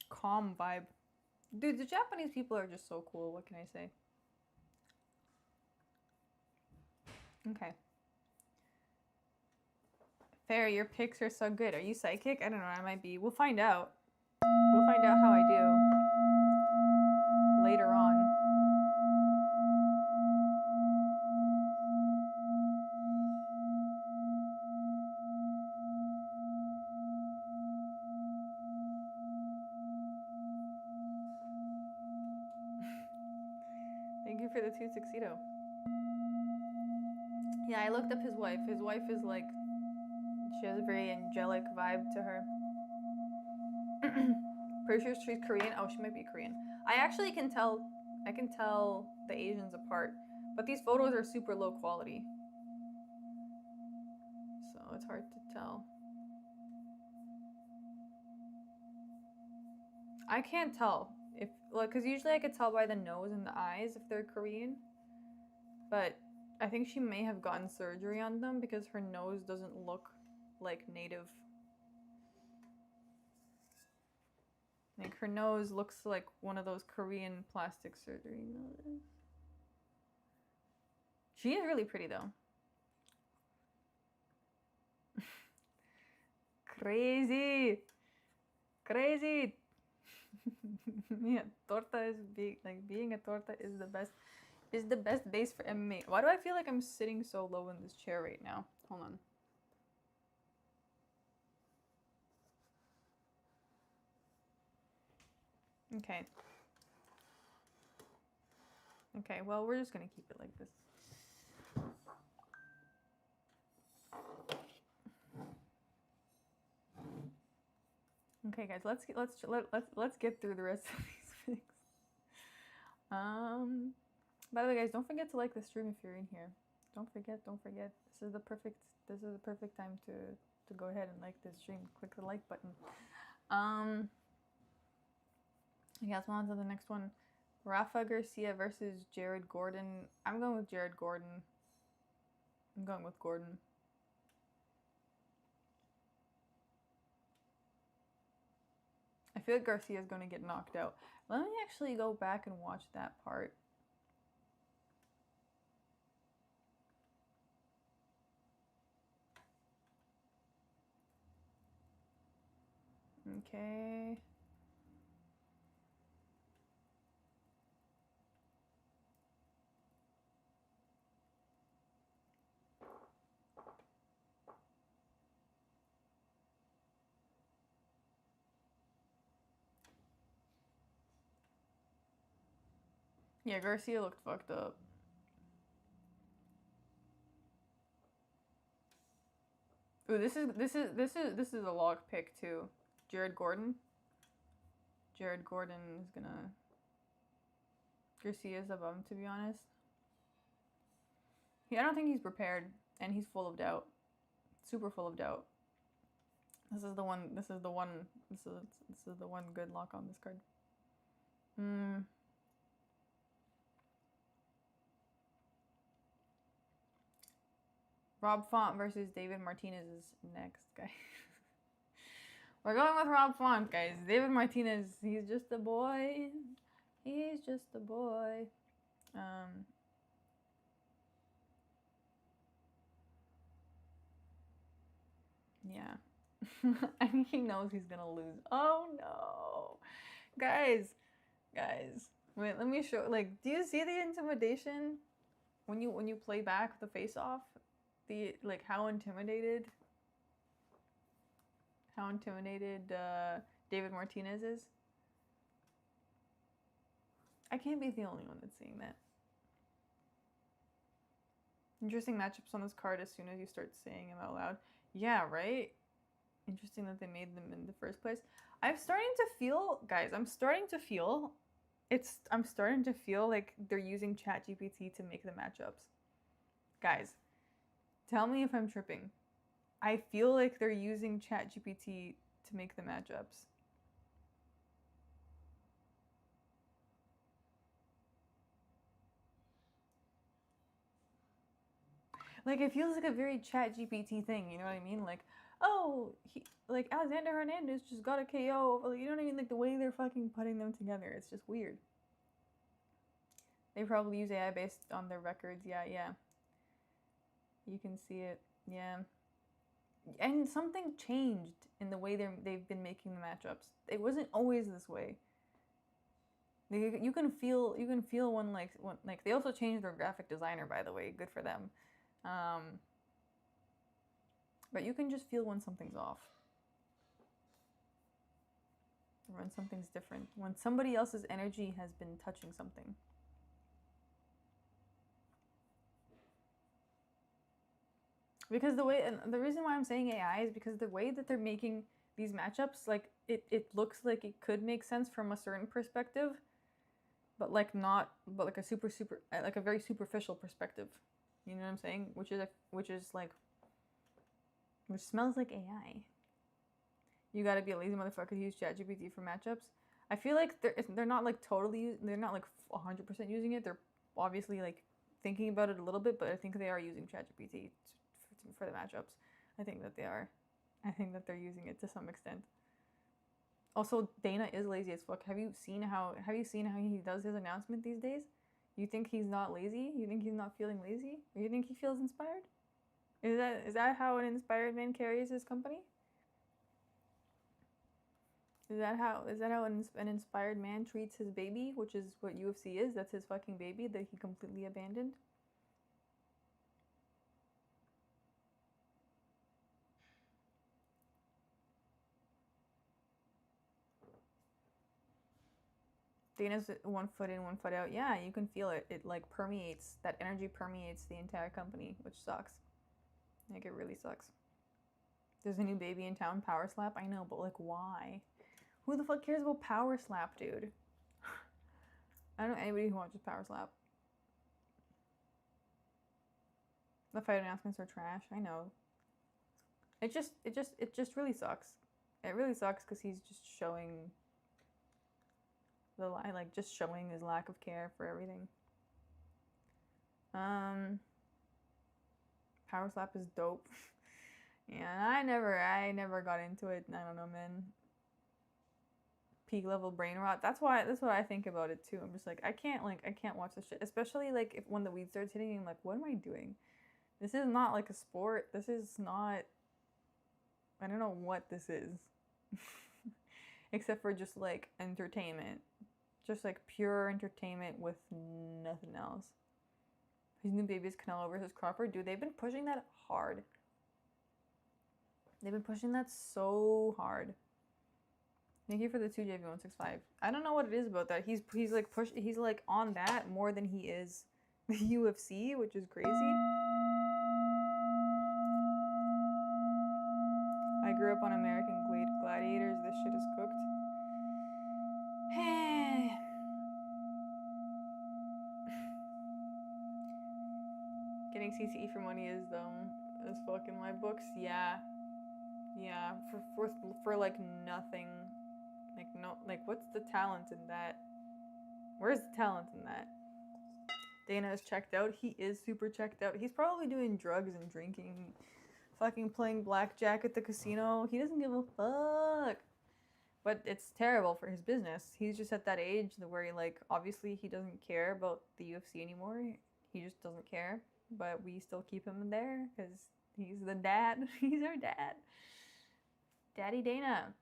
A: calm vibe. Dude, the Japanese people are just so cool. What can I say? Okay. Fair, your picks are so good. Are you psychic? I don't know. I might be. We'll find out. We'll find out how I do later on. Thank you for the 2 tuxedo. Yeah, I looked up his wife. His wife is like, she has a very angelic vibe to her. Pretty sure she's Korean. Oh, she might be Korean. I actually can tell. I can tell the Asians apart, but these photos are super low quality, so it's hard to tell. I can't tell if, like, because usually I could tell by the nose and the eyes if they're Korean, but I think she may have gotten surgery on them because her nose doesn't look like native. Like, her nose looks like one of those Korean plastic surgery noses. She is really pretty though. Crazy. Crazy. Yeah, torta is being a torta is the best base for MMA. Why do I feel like I'm sitting so low in this chair right now? Hold on. Okay. Okay, well, we're just gonna keep it like this. Okay, guys, let's get through the rest of these things. By the way, guys, don't forget to like the stream if you're in here. Don't forget. This is the perfect time to go ahead and like this stream. Click the like button. I guess we'll on to the next one. Rafa Garcia versus Jared Gordon. I'm going with Jared Gordon. I'm going with Gordon. I feel like Garcia's going to get knocked out. Let me actually go back and watch that part. Okay. Yeah, Garcia looked fucked up. Ooh, this is a lock pick too. Jared Gordon. Jared Gordon is gonna. Garcia's a bum, to be honest. I don't think he's prepared, and he's full of doubt. Super full of doubt. This is the one good lock on this card. Rob Font versus David Martinez is next, guys. We're going with Rob Font, guys. David Martinez, he's just a boy. He's just a boy. Yeah. I think he knows he's gonna lose. Oh no. Guys, Guys, wait, let me show. Like, do you see the intimidation when you play back the face off? The like how intimidated David Martinez is. I can't be the only one that's seeing that. Interesting matchups on this card as soon as you start saying them out loud. Yeah, right? Interesting that they made them in the first place. I'm starting to feel, guys, I'm starting to feel like they're using ChatGPT to make the matchups. Guys, tell me if I'm tripping. I feel like they're using ChatGPT to make the matchups. Like, it feels like a very ChatGPT thing, you know what I mean? Like, oh, like Alexander Hernandez just got a KO. Like, you know what I mean? Like, the way they're fucking putting them together, it's just weird. They probably use AI based on their records. Yeah. You can see it. Yeah. And something changed in the way they've been making the matchups. It wasn't always this way. You can feel when like they also changed their graphic designer, by the way. Good for them. But you can just feel when something's off. Or when something's different. When somebody else's energy has been touching something. Because the way, and the reason why I'm saying AI is because the way that they're making these matchups, like it looks like it could make sense from a certain perspective, but like not, but like like a very superficial perspective. You know what I'm saying? Which smells like AI. You gotta be a lazy motherfucker to use ChatGPT for matchups. I feel like they're not like they're not like 100% using it. They're obviously like thinking about it a little bit, but I think they are using ChatGPT for the matchups. I think that they are. I think that they're using it to some extent. Also, Dana is lazy as fuck. Have you seen how he does his announcement these days? You think he's not lazy? You think he's not feeling lazy? Or you think he feels inspired? Is that how an inspired man carries his company? Is that how an inspired man treats his baby, which is what UFC is? That's his fucking baby that he completely abandoned. Dana's 1 foot in, 1 foot out. Yeah, you can feel it. It like permeates. That energy permeates the entire company, which sucks. Like, it really sucks. There's a new baby in town, Power Slap. I know, but like, why? Who the fuck cares about Power Slap, dude? I don't know anybody who watches Power Slap. The fight announcements are trash. I know. It just really sucks. It really sucks because he's just showing just showing his lack of care for everything. Power Slap is dope. Yeah, I never got into it. I don't know, man. Peak level brain rot. That's what I think about it too. I'm just like, I can't watch this shit. Especially like if when the weed starts hitting, I'm like, what am I doing? This is not like a sport. This is not, I don't know what this is. Except for just like entertainment. Just like pure entertainment with nothing else. His new baby is Canelo versus Crawford. Dude, they've been pushing that hard. They've been pushing that so hard. Thank you for the 2JV165. I don't know what it is about that. He's like on that more than he is the UFC, which is crazy. I grew up on American Gladiators. This shit is cooked. Getting CCE for money is fuck in my books. Yeah. For like nothing. Like no, like what's the talent in that? Where's the talent in that? Dana is checked out. He is super checked out. He's probably doing drugs and drinking, fucking playing blackjack at the casino. He doesn't give a fuck. But it's terrible for his business. He's just at that age where he like obviously he doesn't care about the UFC anymore. He just doesn't care. But we still keep him there because he's the dad. He's our dad. Daddy Dana.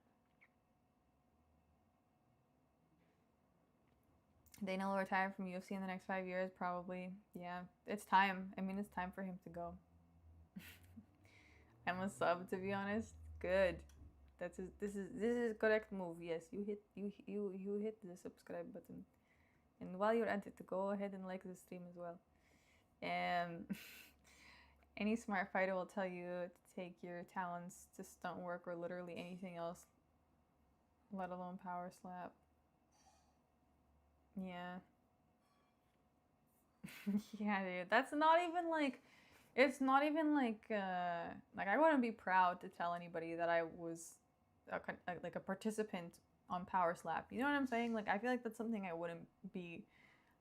A: Dana will retire from UFC in the next 5 years, probably. Yeah, it's time. I mean, it's time for him to go. I'm a sub, to be honest. Good. This is correct move. Yes, you hit the subscribe button, and while you're at it, go ahead and like the stream as well. And any smart fighter will tell you to take your talents to stunt work or literally anything else, let alone power slap. Yeah. Yeah, dude. That's not even like, it's not even like I wouldn't be proud to tell anybody that I was like a participant on power slap. You know what I'm saying? Like, I feel like that's something I wouldn't be,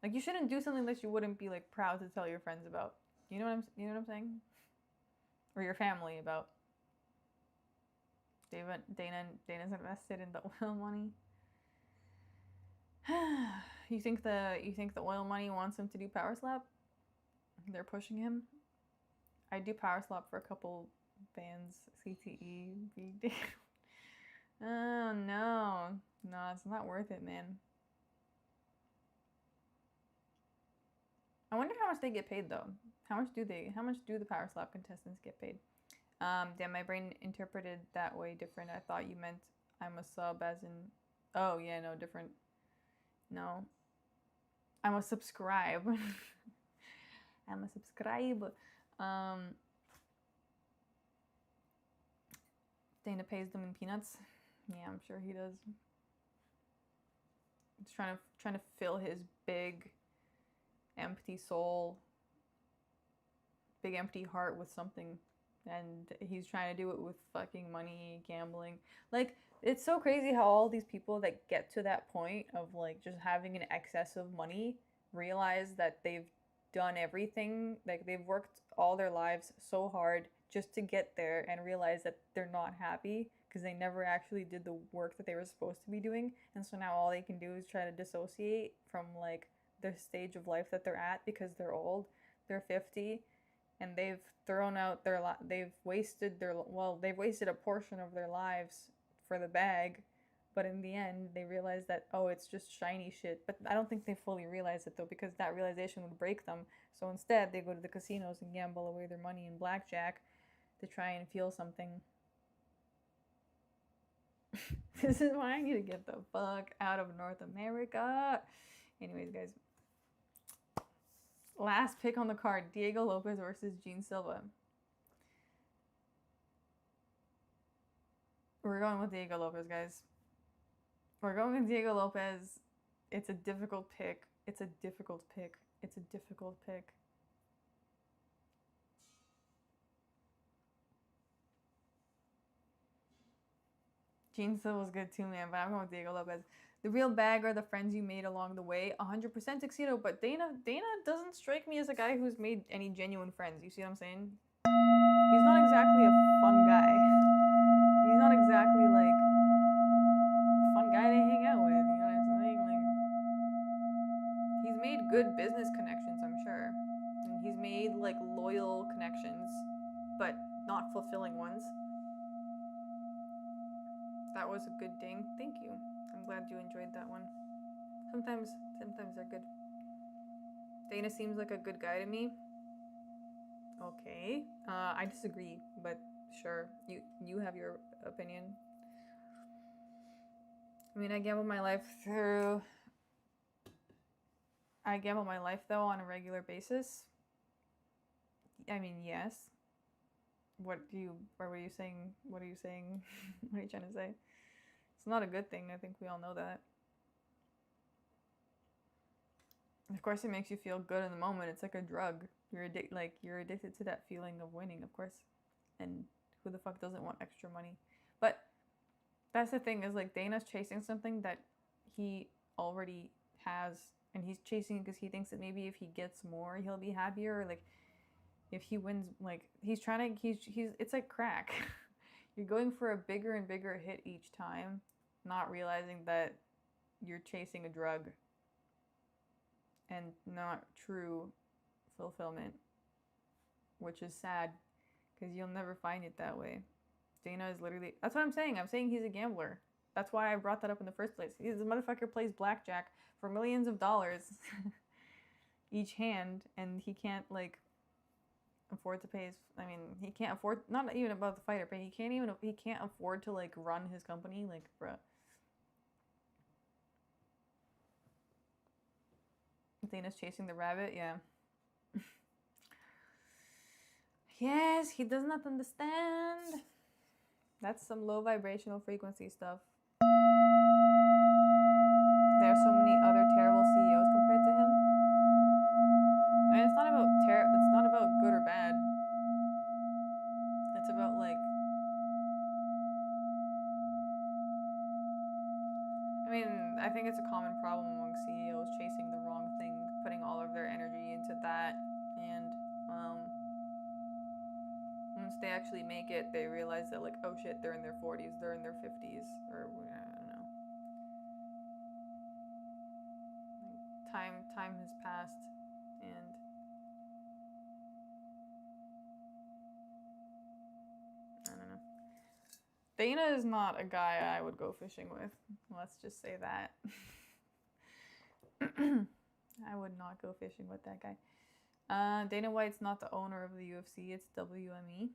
A: like, you shouldn't do something that you wouldn't be like proud to tell your friends about. You know what I'm saying? Or your family about. Dana's invested in the oil money. You think the oil money wants him to do power slap? They're pushing him. I do power slap for a couple bands. CTE, big. Oh no, it's not worth it, man. I wonder how much they get paid though. How much do the power slap contestants get paid? Damn, my brain interpreted that way different. I thought you meant I'm a sub as in, oh yeah, no, different. No, I'm a subscribe. I'm a subscribe. Dana pays them in peanuts. Yeah, I'm sure he does. He's trying to fill his big empty soul, big empty heart with something, and he's trying to do it with fucking money, gambling. Like, it's so crazy how all these people that get to that point of like just having an excess of money realize that they've done everything, like they've worked all their lives so hard just to get there, and realize that they're not happy because they never actually did the work that they were supposed to be doing. And so now all they can do is try to dissociate from like the stage of life that they're at because they're old, they're 50, and they've thrown out they've wasted a portion of their lives for the bag. But in the end, they realize that, oh, it's just shiny shit. But I don't think they fully realize it, though, because that realization would break them. So instead, they go to the casinos and gamble away their money in blackjack to try and feel something. This is why I need to get the fuck out of North America. Anyways, guys. Last pick on the card, Diego Lopes versus Gene Silva. We're going with Diego Lopes, guys. We're going with Diego Lopes. It's a difficult pick. It's a difficult pick. It's a difficult pick. Gene Silva's good too, man, but I'm going with Diego Lopes. The real bag are the friends you made along the way. 100% Tuxedo, but Dana doesn't strike me as a guy who's made any genuine friends. You see what I'm saying? He's not exactly a fun guy. He's not exactly like a fun guy to hang out with. You know what I'm saying? Like, he's made good business connections, I'm sure, and he's made like loyal connections, but not fulfilling ones. That was a good ding. Thank you. I'm glad you enjoyed that one. Sometimes they're good. Dana seems like a good guy to me. Okay. I disagree, but sure. You have your opinion. I mean, I gamble my life though on a regular basis. I mean, yes. What are you saying? What are you saying? What are you trying to say? It's not a good thing. I think we all know that. Of course, it makes you feel good in the moment. It's like a drug. You're addicted to that feeling of winning, of course. And who the fuck doesn't want extra money? But that's the thing, is like Dana's chasing something that he already has, and he's chasing it because he thinks that maybe if he gets more, he'll be happier. Or like, if he wins, like he's it's like crack. You're going for a bigger and bigger hit each time, not realizing that you're chasing a drug and not true fulfillment, which is sad because you'll never find it that way. Dana is literally, that's what I'm saying. I'm saying he's a gambler. That's why I brought that up in the first place. This motherfucker plays blackjack for millions of dollars each hand, and he can't like afford to pay his. I mean, he can't afford. Not even about the fighter, but he can't afford to like run his company. Like, bruh. Athena's chasing the rabbit. Yeah. Yes, he does not understand. That's some low vibrational frequency stuff. There are so many other terrible CEOs compared to him. I mean, it's not about good or bad. It's about like, I mean, I think it's a common problem among CEOs chasing the wrong thing, putting all of their energy into that, and once they actually make it, they realize that like, oh shit, they're in their 40s, they're in their 50s, or I don't know. Like, time has passed, and I don't know. Dana is not a guy I would go fishing with. Let's just say that. I would not go fishing with that guy. Dana White's not the owner of the UFC, it's WME.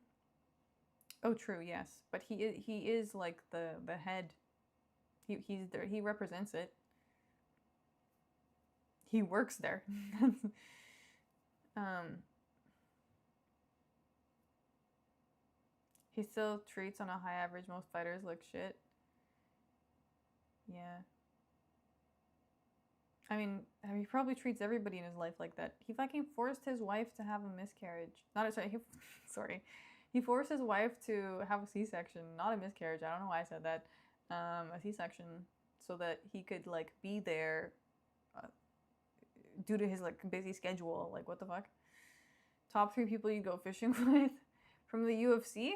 A: Oh, true, yes. But he is like the head. He's there. He represents it. He works there. He still treats on a high average most fighters like shit. Yeah. I mean, he probably treats everybody in his life like that. He fucking forced his wife to have a miscarriage. He forced his wife to have a C-section, not a miscarriage. I don't know why I said that. A C-section, so that he could like be there due to his like busy schedule. Like, what the fuck? Top 3 people you go fishing with from the UFC?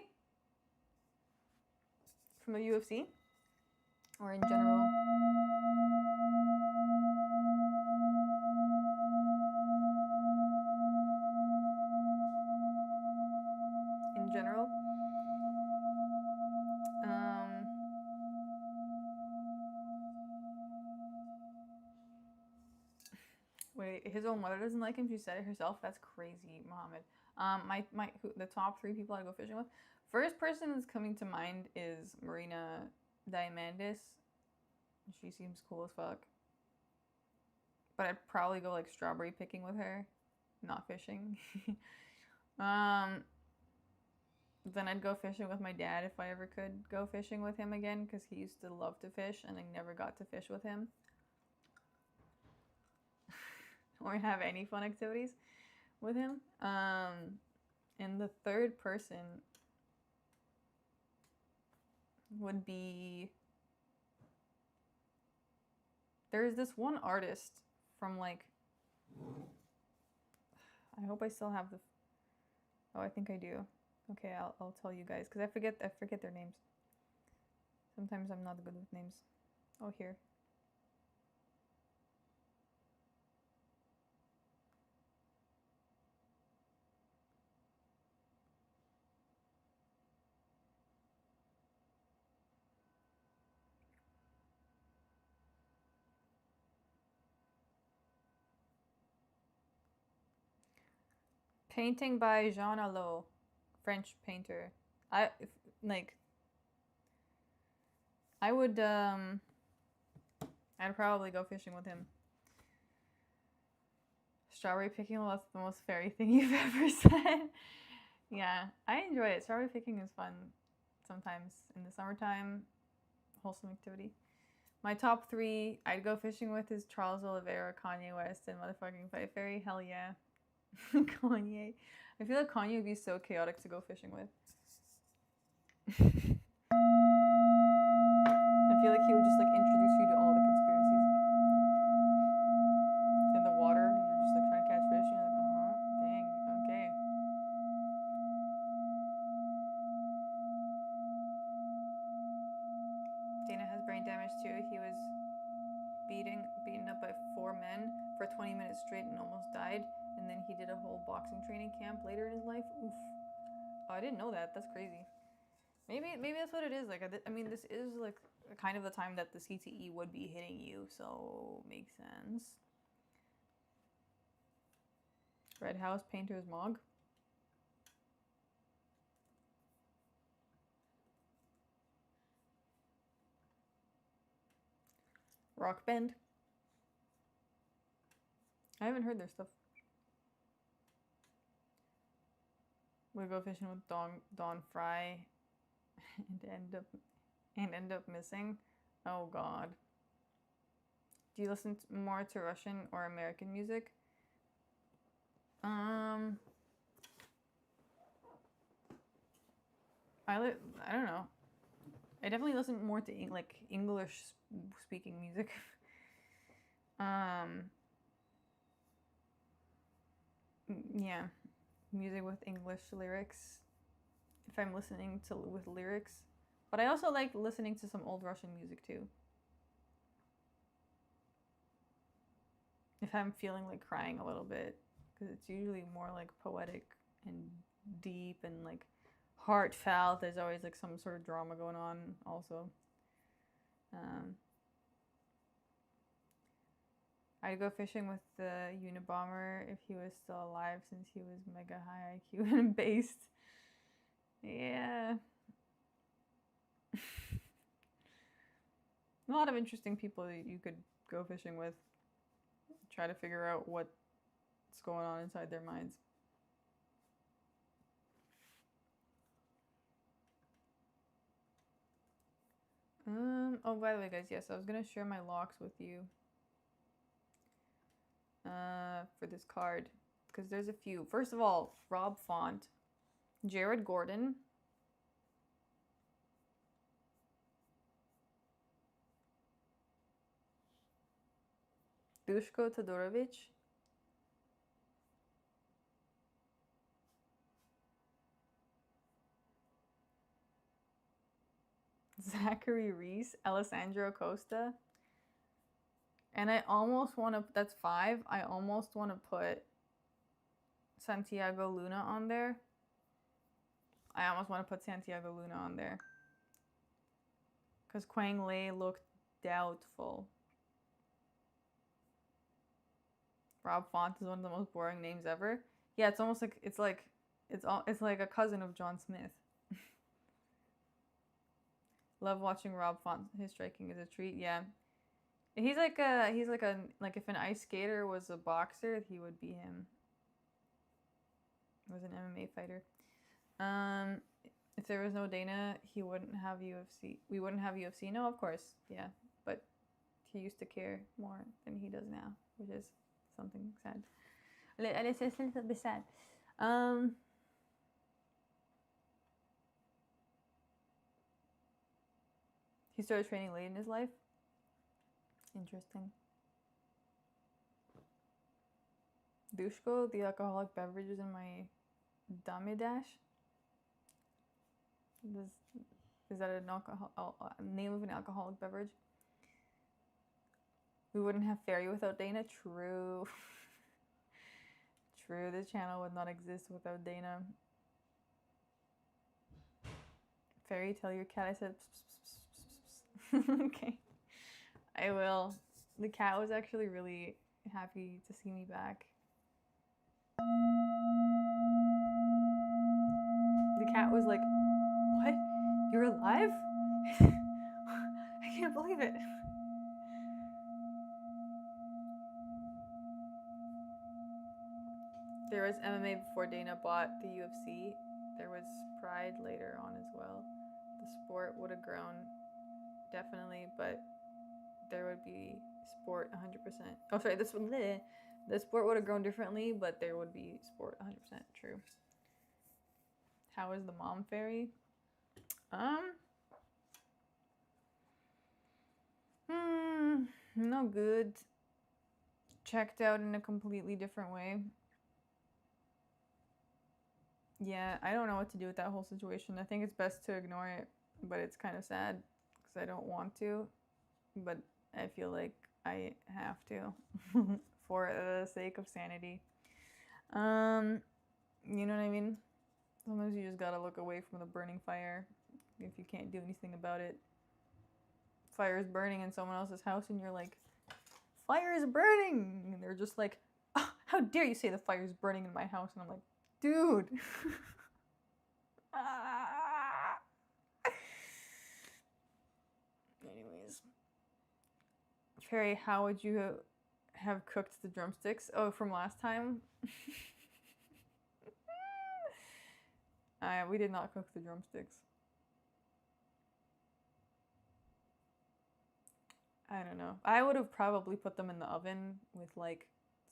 A: From the UFC? Or in general? In general? Wait, his own mother doesn't like him? She said it herself? That's crazy, Mohammed. The top 3 people I go fishing with. First person that's coming to mind is Marina Diamandis. She seems cool as fuck. But I'd probably go like strawberry picking with her, not fishing. Then I'd go fishing with my dad if I ever could go fishing with him again, because he used to love to fish and I never got to fish with him. Or have any fun activities with him. And the third person would be, there's this one artist from like, I hope I still have the, oh, I think I do. Okay, I'll tell you guys, because I forget their names. Sometimes I'm not good with names. Oh, here. Painting by Jean Allot, French painter. I would I'd probably go fishing with him. Strawberry picking was the most fairy thing you've ever said. Yeah, I enjoy it. Strawberry picking is fun sometimes in the summertime. Wholesome activity. My top 3 I'd go fishing with is Charles Oliveira, Kanye West, and motherfucking Fight Fairy. Hell yeah. Kanye. I feel like Kanye would be so chaotic to go fishing with. I feel like he would just like introduce you to all the conspiracies. In the water, and you're just like trying to catch fish, and you're like, dang, okay. Dana has brain damage too. He was beaten up by 4 men for 20 minutes straight and almost died. And then he did a whole boxing training camp later in his life. Oof. Oh, I didn't know that. That's crazy. Maybe that's what it is. Like, I mean, this is like kind of the time that the CTE would be hitting you, so makes sense. Red House Painter's Mog. Rock Band. I haven't heard their stuff. We go fishing with Dawn Fry and end up missing. Oh God. Do you listen more to Russian or American music? I don't know. I definitely listen more to like English speaking music. Yeah, music with English lyrics. If I'm listening to with lyrics, but I also like listening to some old Russian music too. If I'm feeling like crying a little bit, because it's usually more like poetic and deep and like heartfelt. There's always like some sort of drama going on also. I'd go fishing with the Unabomber if he was still alive, since he was mega high IQ and based. Yeah. A lot of interesting people that you could go fishing with. Try to figure out what's going on inside their minds. Oh, by the way, guys, yes, I was gonna share my locks with you for this card, because there's a few. First of all, Rob Font, Jared Gordon, Dushko Todorovic, Zachary Reese, Alessandro Costa, and I almost want to, that's 5, I almost want to put Santiago Luna on there. I almost want to put Santiago Luna on there. Because Quang Lei looked doubtful. Rob Font is one of the most boring names ever. Yeah, it's almost like it's like a cousin of John Smith. Love watching Rob Font. His striking is a treat. Yeah, he's like if an ice skater was a boxer, he would be him. He was an MMA fighter. If there was no Dana, he wouldn't have UFC. We wouldn't have UFC. No, of course, yeah, but he used to care more than he does now, which is something sad. It's a little bit sad. He started training late in his life. Interesting. Dushko, the alcoholic beverages in my Dame Dash. Is that name of an alcoholic beverage? We wouldn't have Fairy without Dana. True. True, this channel would not exist without Dana. Fairy, tell your cat I said pss, pss, pss, pss. Okay. I will. The cat was actually really happy to see me back. The cat was like, "What? You're alive?" I can't believe it. There was MMA before Dana bought the UFC. There was Pride later on as well. The sport would have grown, definitely, but there would be sport 100%. Oh, sorry, the sport would have grown differently, but there would be sport 100%. True. How is the mom fairy? No good. Checked out in a completely different way. Yeah, I don't know what to do with that whole situation. I think it's best to ignore it, but it's kind of sad because I don't want to, but I feel like I have to for the sake of sanity. You know what I mean? Sometimes you just gotta look away from the burning fire if you can't do anything about it. fire is burning in someone else's house and you're like, fire is burning, and they're just like, oh, how dare you say the fire is burning in my house? And I'm like, dude. Anyways, Fairy, how would you have cooked the drumsticks? Oh, from last time? We did not cook the drumsticks. I don't know. I would have probably put them in the oven with like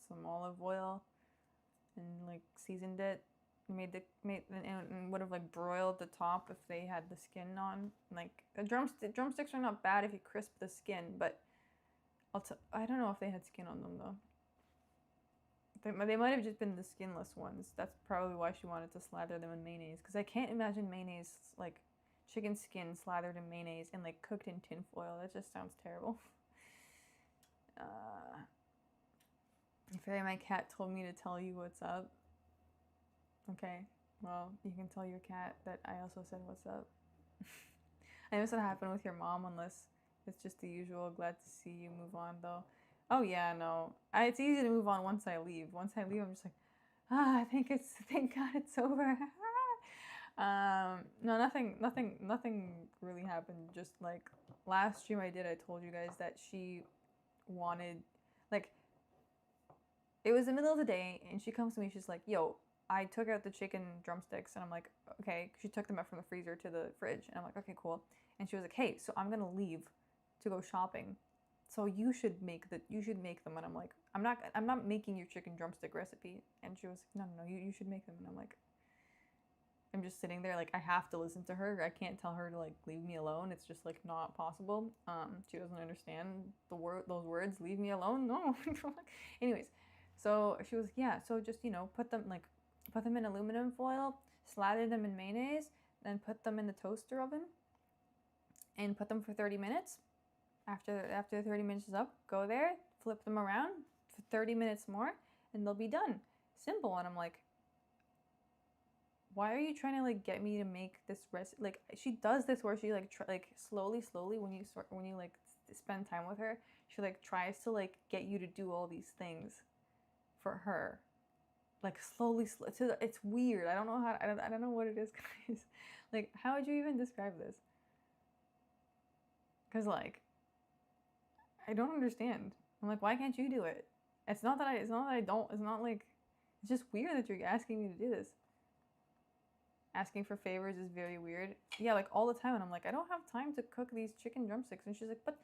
A: some olive oil and like seasoned it. And would have like broiled the top if they had the skin on. Like the drumsticks are not bad if you crisp the skin, but I don't know if they had skin on them though. They might have just been the skinless ones. That's probably why she wanted to slather them in mayonnaise. Because I can't imagine mayonnaise, like chicken skin slathered in mayonnaise and like cooked in tin foil. That just sounds terrible. Fairy, my cat told me to tell you what's up. Okay, well, you can tell your cat that I also said what's up. I know this would happen with your mom unless it's just the usual glad to see you move on though. Oh yeah, no. It's easy to move on once I leave. Once I leave, I'm just like, thank God it's over. No, nothing really happened. Just like last stream I told you guys that she wanted, like, it was the middle of the day and she comes to me, she's like, yo, I took out the chicken drumsticks, and I'm like, okay. She took them out from the freezer to the fridge, and I'm like, okay, cool. And she was like, hey, so I'm gonna leave to go shopping, so you should make them. And I'm like, I'm not making your chicken drumstick recipe. And she was like, no, you should make them. And I'm like, I'm just sitting there like I have to listen to her. I can't tell her to like leave me alone. It's just like not possible. She doesn't understand those words. Leave me alone. No. Anyways, so she was like, yeah. So just put them in aluminum foil, slather them in mayonnaise, then put them in the toaster oven, and put them for 30 minutes. After 30 minutes is up, go there, flip them around for 30 minutes more, and they'll be done. Simple. And I'm like, why are you trying to like get me to make this recipe? Like she does this where she like slowly when you like spend time with her, she like tries to like get you to do all these things for her, like slowly. It's weird. I don't know how. I don't know what it is, guys. Like, how would you even describe this? Because like, I don't understand. I'm like, why can't you do it? It's not that I don't. It's not like, it's just weird that you're asking me to do this. Asking for favors is very weird. Yeah, like all the time. And I'm like, I don't have time to cook these chicken drumsticks. And she's like, but,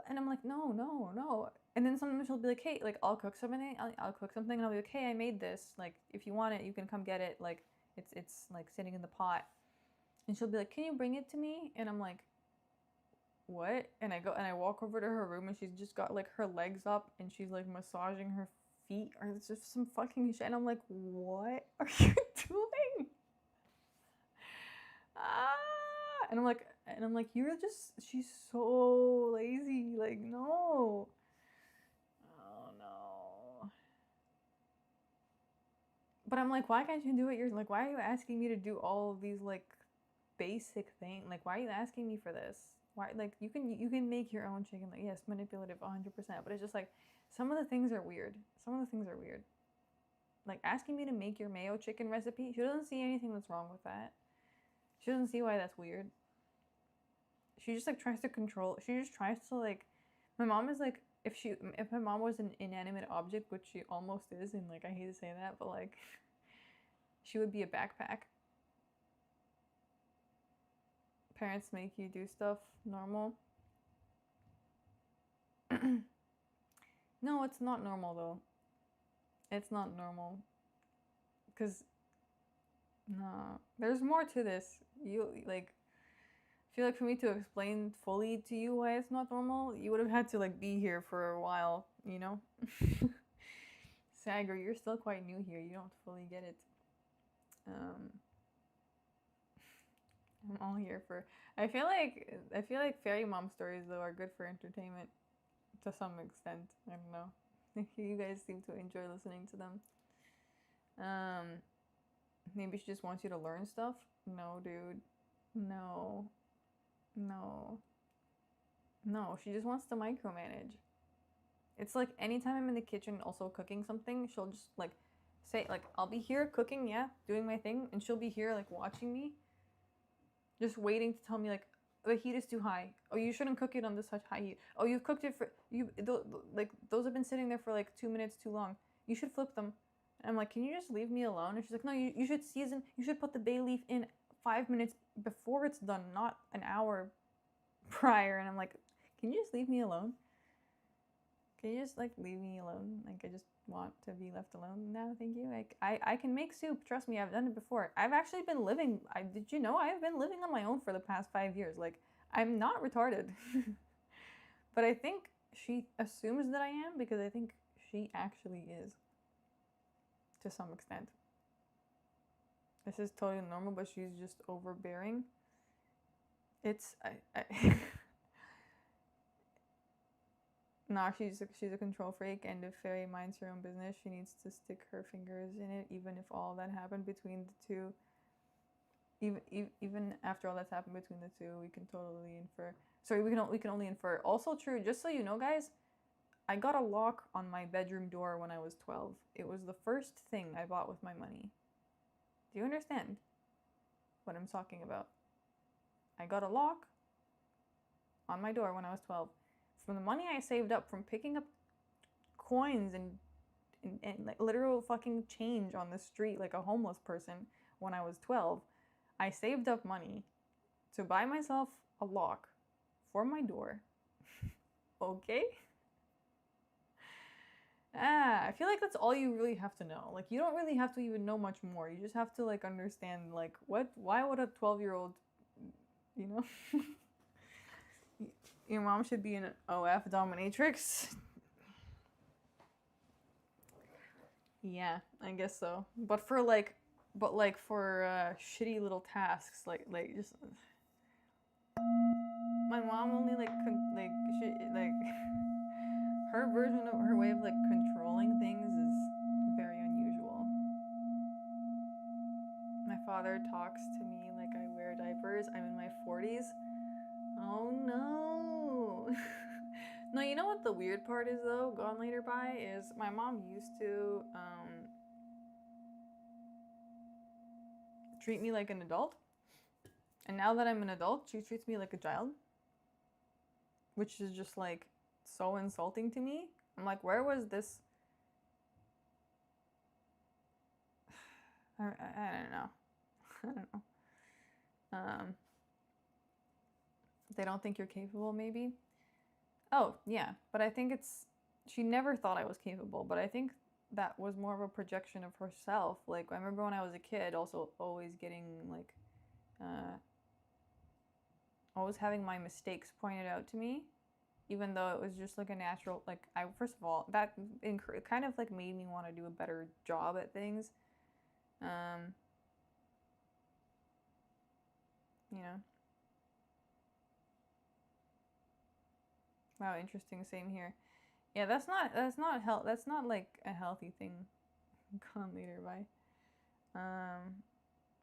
A: and I'm like, no. And then sometimes she'll be like, hey, like I'll cook something. I'll cook something, and I'll be like, hey, I made this. Like, if you want it, you can come get it. Like, it's like sitting in the pot. And she'll be like, can you bring it to me? And I'm like, what? And I go and I walk over to her room, and she's just got like her legs up, and she's like massaging her feet, or it's just some fucking shit. And I'm like, what are you doing? And I'm like, she's so lazy. Like, no. Oh no. But I'm like, why can't you do it? You're like, why are you asking me to do all of these like basic things? Like, why are you asking me for this? Why, like, you can make your own chicken. Like, yes, manipulative 100%, but it's just like some of the things are weird. Like asking me to make your mayo chicken recipe, she doesn't see anything that's wrong with that. She doesn't see why that's weird. She just like tries to control. She just tries to like. My mom is like, if my mom was an inanimate object, which she almost is, and like I hate to say that, but like, she would be a backpack. Parents make you do stuff normal. No, it's not normal though. It's not normal. Cause no, there's more to this. You like. I feel like for me to explain fully to you why it's not normal, you would have had to like be here for a while, you know? Sagar, you're still quite new here. You don't fully get it. I'm all here for. I feel like fairy mom stories though are good for entertainment to some extent. I don't know. You guys seem to enjoy listening to them. Maybe she just wants you to learn stuff. No, dude. No. No, she just wants to micromanage. It's like anytime I'm in the kitchen also cooking something, she'll just like say, like, I'll be here cooking, yeah, doing my thing, and she'll be here like watching me, just waiting to tell me like, the heat is too high. Oh, you shouldn't cook it on this such high heat. Oh, you've cooked it for like those have been sitting there for like 2 minutes too long. You should flip them. And I'm like, can you just leave me alone? And she's like, no, you should season. You should put the bay leaf in 5 minutes before it's done, not an hour prior. And I'm like, can you just leave me alone? Can you just like leave me alone? Like, I just want to be left alone now. Thank you. Like, I can make soup. Trust me, I've done it before. I've actually been living. Did you know I've been living on my own for the past 5 years? Like, I'm not retarded. But I think she assumes that I am because I think she actually is, to some extent. This is totally normal, but she's just overbearing. It's Nah, she's a control freak, and if Fairy minds her own business, she needs to stick her fingers in it, even if all that happened between the two. Even after all that's happened between the two, we can totally infer. Sorry, we can only infer. Also true, just so you know, guys, I got a lock on my bedroom door when I was 12. It was the first thing I bought with my money. Do you understand what I'm talking about? I got a lock on my door when I was 12. From the money I saved up from picking up coins and like literal fucking change on the street like a homeless person when I was 12, I saved up money to buy myself a lock for my door. Okay? I feel like that's all you really have to know. Like, you don't really have to even know much more. You just have to like understand like why would a 12-year-old, you know? Your mom should be an OF dominatrix. Yeah, I guess so. But for shitty little tasks, like just my mom only her version of her way of like controlling things is very unusual. My father talks to me like I wear diapers. I'm in my 40s. Oh no. No, you know what the weird part is though, gone later by, is my mom used to treat me like an adult. And now that I'm an adult, she treats me like a child. Which is just like so insulting to me. I'm like, where was this? I don't know. I don't know. They don't think you're capable, maybe? Oh, yeah. But I think she never thought I was capable, but I think that was more of a projection of herself. Like, I remember when I was a kid, also always getting, like, always having my mistakes pointed out to me, even though it was just, like, a natural, like, first of all, that kind of, like, made me want to do a better job at things. You know? Wow, interesting. Same here. Yeah, that's not like a healthy thing. Gone later by.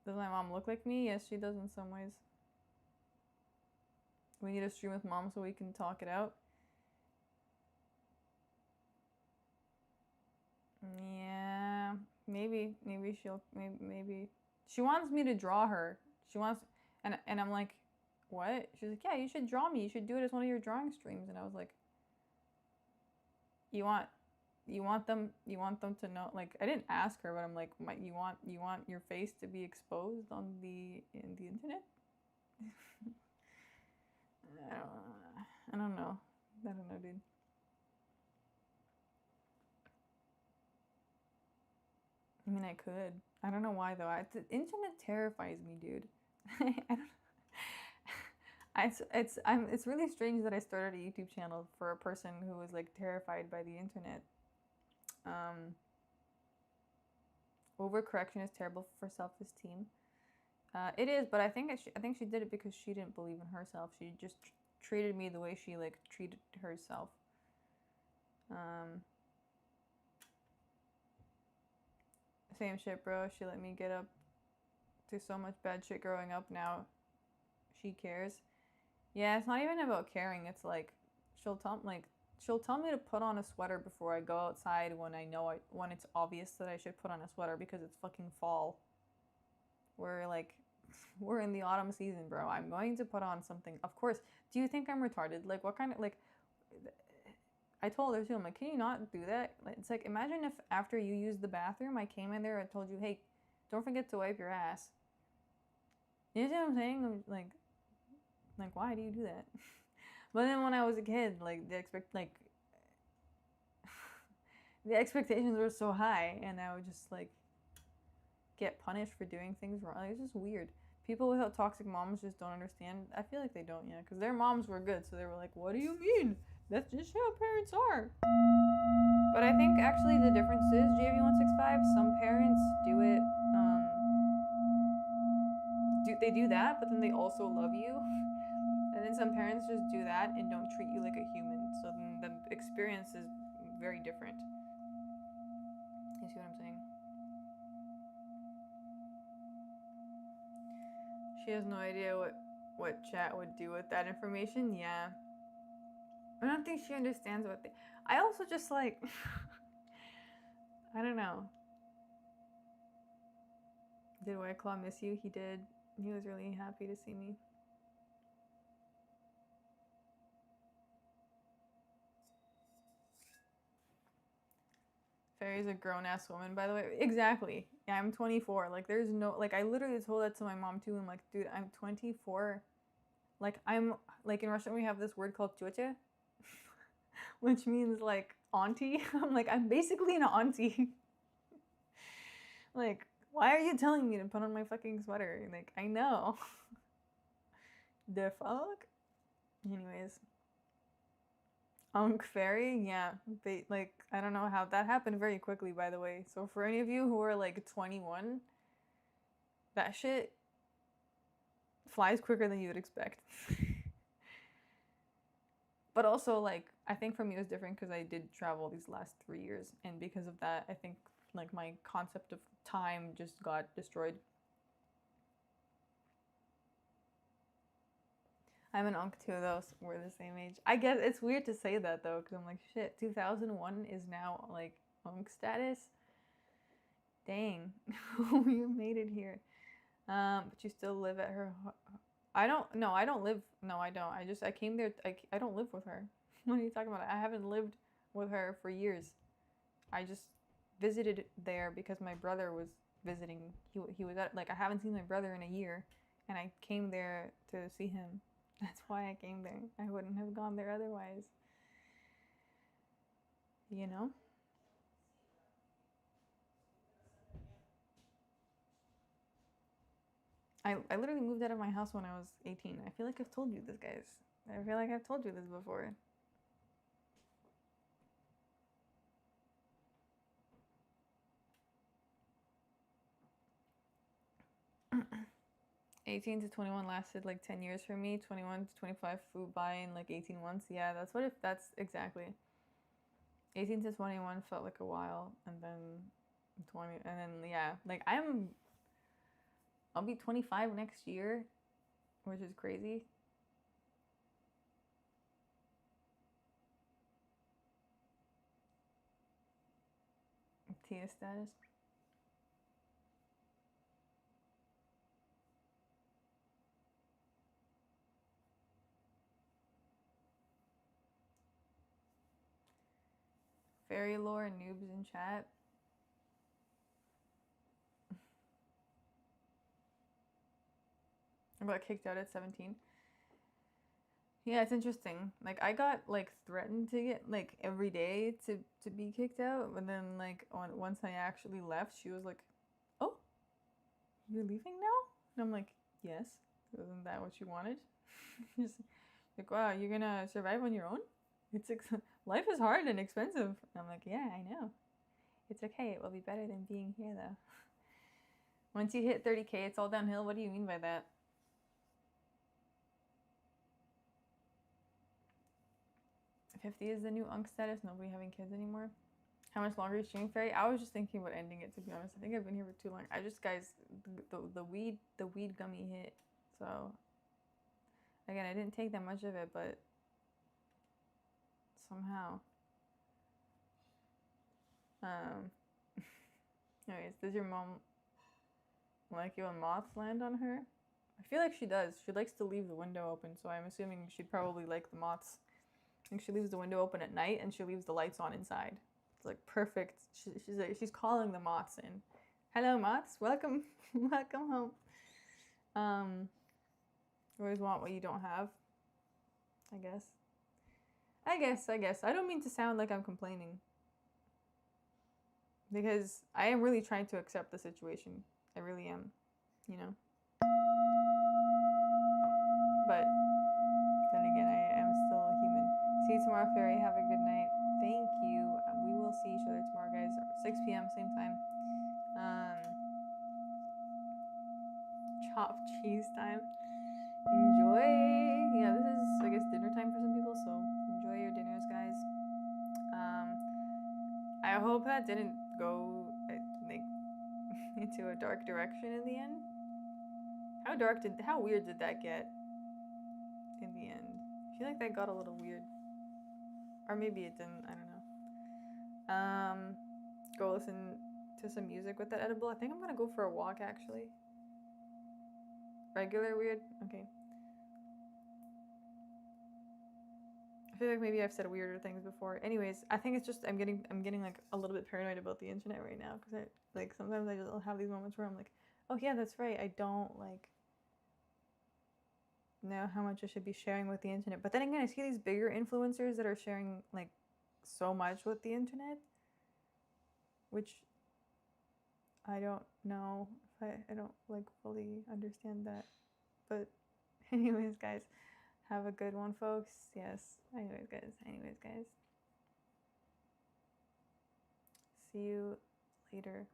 A: Does my mom look like me? Yes, she does in some ways. We need a stream with mom so we can talk it out. Yeah, maybe she'll maybe she wants me to draw her. She wants and I'm like, what? She's like, yeah, you should draw me. You should do it as one of your drawing streams. And I was like, you want them to know, like, I didn't ask her, but I'm like, you want your face to be exposed on the internet? I don't know, dude. I mean, I could. I don't know why though. The internet terrifies me, dude. I don't. It's really strange that I started a YouTube channel for a person who was like terrified by the internet. Overcorrection is terrible for self-esteem. It is, but I think she did it because she didn't believe in herself. She just treated me the way she like treated herself. Same shit, bro. She let me get up to so much bad shit growing up. Now she cares. Yeah, it's not even about caring. It's like she'll tell me to put on a sweater before I go outside when I know when it's obvious that I should put on a sweater because it's fucking fall. We're like we're in the autumn season, bro. I'm going to put on something. Of course. Do you think I'm retarded? Like what kind of like I told her too, I'm like, can you not do that? It's like imagine if after you used the bathroom I came in there and told you, hey, don't forget to wipe your ass. You know what I'm saying? I'm like why do you do that? But then when I was a kid, like the expectations were so high, and I would just like get punished for doing things wrong. Like, it's just weird. People without toxic moms just don't understand. I feel like they don't, yeah, because their moms were good, so they were like, "What do you mean? That's just how parents are." But I think actually the difference is JV165. Some parents do it. They do that, but then they also love you. And then some parents just do that and don't treat you like a human. So then the experience is very different. You see what I'm saying? She has no idea what chat would do with that information. Yeah. I don't think she understands what they... I also just like... I don't know. Did White Claw miss you? He did. He was really happy to see me. Fairy's a grown-ass woman, by the way. Exactly. Yeah, I'm 24. Like, there's no... Like, I literally told that to my mom, too. I'm like, dude, I'm 24. Like, I'm... Like, in Russian, we have this word called tётя, which means, like, auntie. I'm like, I'm basically an auntie. Like, why are you telling me to put on my fucking sweater? Like, I know. The fuck? Anyways. Fairy, yeah. They, like, I don't know how that happened very quickly, by the way. So for any of you who are, like, 21, that shit flies quicker than you would expect. But also, like, I think for me it was different because I did travel these last 3 years. And because of that, I think, like, my concept of time just got destroyed. I'm an Unc too, though. So we're the same age. I guess it's weird to say that, though, because I'm like, shit, 2001 is now, like, Unc status. Dang. We made it here. But you still live at her... I don't live... No, I don't. I came there... I don't live with her. What are you talking about? I haven't lived with her for years. I just visited there because my brother was visiting. He was at... Like, I haven't seen my brother in a year, and I came there to see him. That's why I came there. I wouldn't have gone there otherwise. You know? I literally moved out of my house when I was 18. I feel like I've told you this, guys. I feel like I've told you this before. (18 to 21) lasted like 10 years for me. 21 to 25 flew by in like 18 months. Yeah, that's exactly. 18 to 21 felt like a while, and then 20, and then yeah, like I'll be 25 next year, which is crazy. Tia status. Fairy lore noobs in chat. I got kicked out at 17. Yeah, it's interesting. Like I got like threatened to get like every day to be kicked out, but then like once I actually left, she was like, "Oh, you're leaving now?" And I'm like, "Yes." Isn't that what you wanted? Just like, wow, you're gonna survive on your own? Life is hard and expensive. And I'm like, yeah, I know. It's okay. It will be better than being here, though. Once you hit 30K, it's all downhill. What do you mean by that? 50 is the new Unc status. Nobody having kids anymore. How much longer is streaming, Fairy? I was just thinking about ending it, to be honest. I think I've been here for too long. Guys, the weed gummy hit, so Again, I didn't take that much of it, but somehow. Anyways, does your mom like you when moths land on her? I feel like she does. She likes to leave the window open, so I'm assuming she'd probably like the moths. I think she leaves the window open at night and she leaves the lights on inside. It's like perfect. She's calling the moths in. Hello, moths. Welcome, welcome home. You always want what you don't have. I guess. I don't mean to sound like I'm complaining. Because I am really trying to accept the situation. I really am, you know? But then again, I am still a human. See you tomorrow, Fairy. Have a good night. Thank you. We will see each other tomorrow, guys. 6 p.m., same time. Chopped cheese time. Enjoy. Yeah, this is, I guess, dinner time for some people, so enjoy your dinners, guys. I hope that didn't go like into a dark direction in the end. How weird did that get in the end? I feel like that got a little weird. Or maybe it didn't, I don't know. Go listen to some music with that edible. I think I'm gonna go for a walk actually. Regular weird? Okay. I feel like maybe I've said weirder things before. Anyways, I think it's just I'm getting like a little bit paranoid about the internet right now because I like sometimes I just have these moments where I'm like, oh yeah, that's right. I don't like know how much I should be sharing with the internet. But then again, I see these bigger influencers that are sharing like so much with the internet, which I don't know if I don't like fully understand that. But anyways, guys. Have a good one, folks. Yes. Anyways, guys. See you later.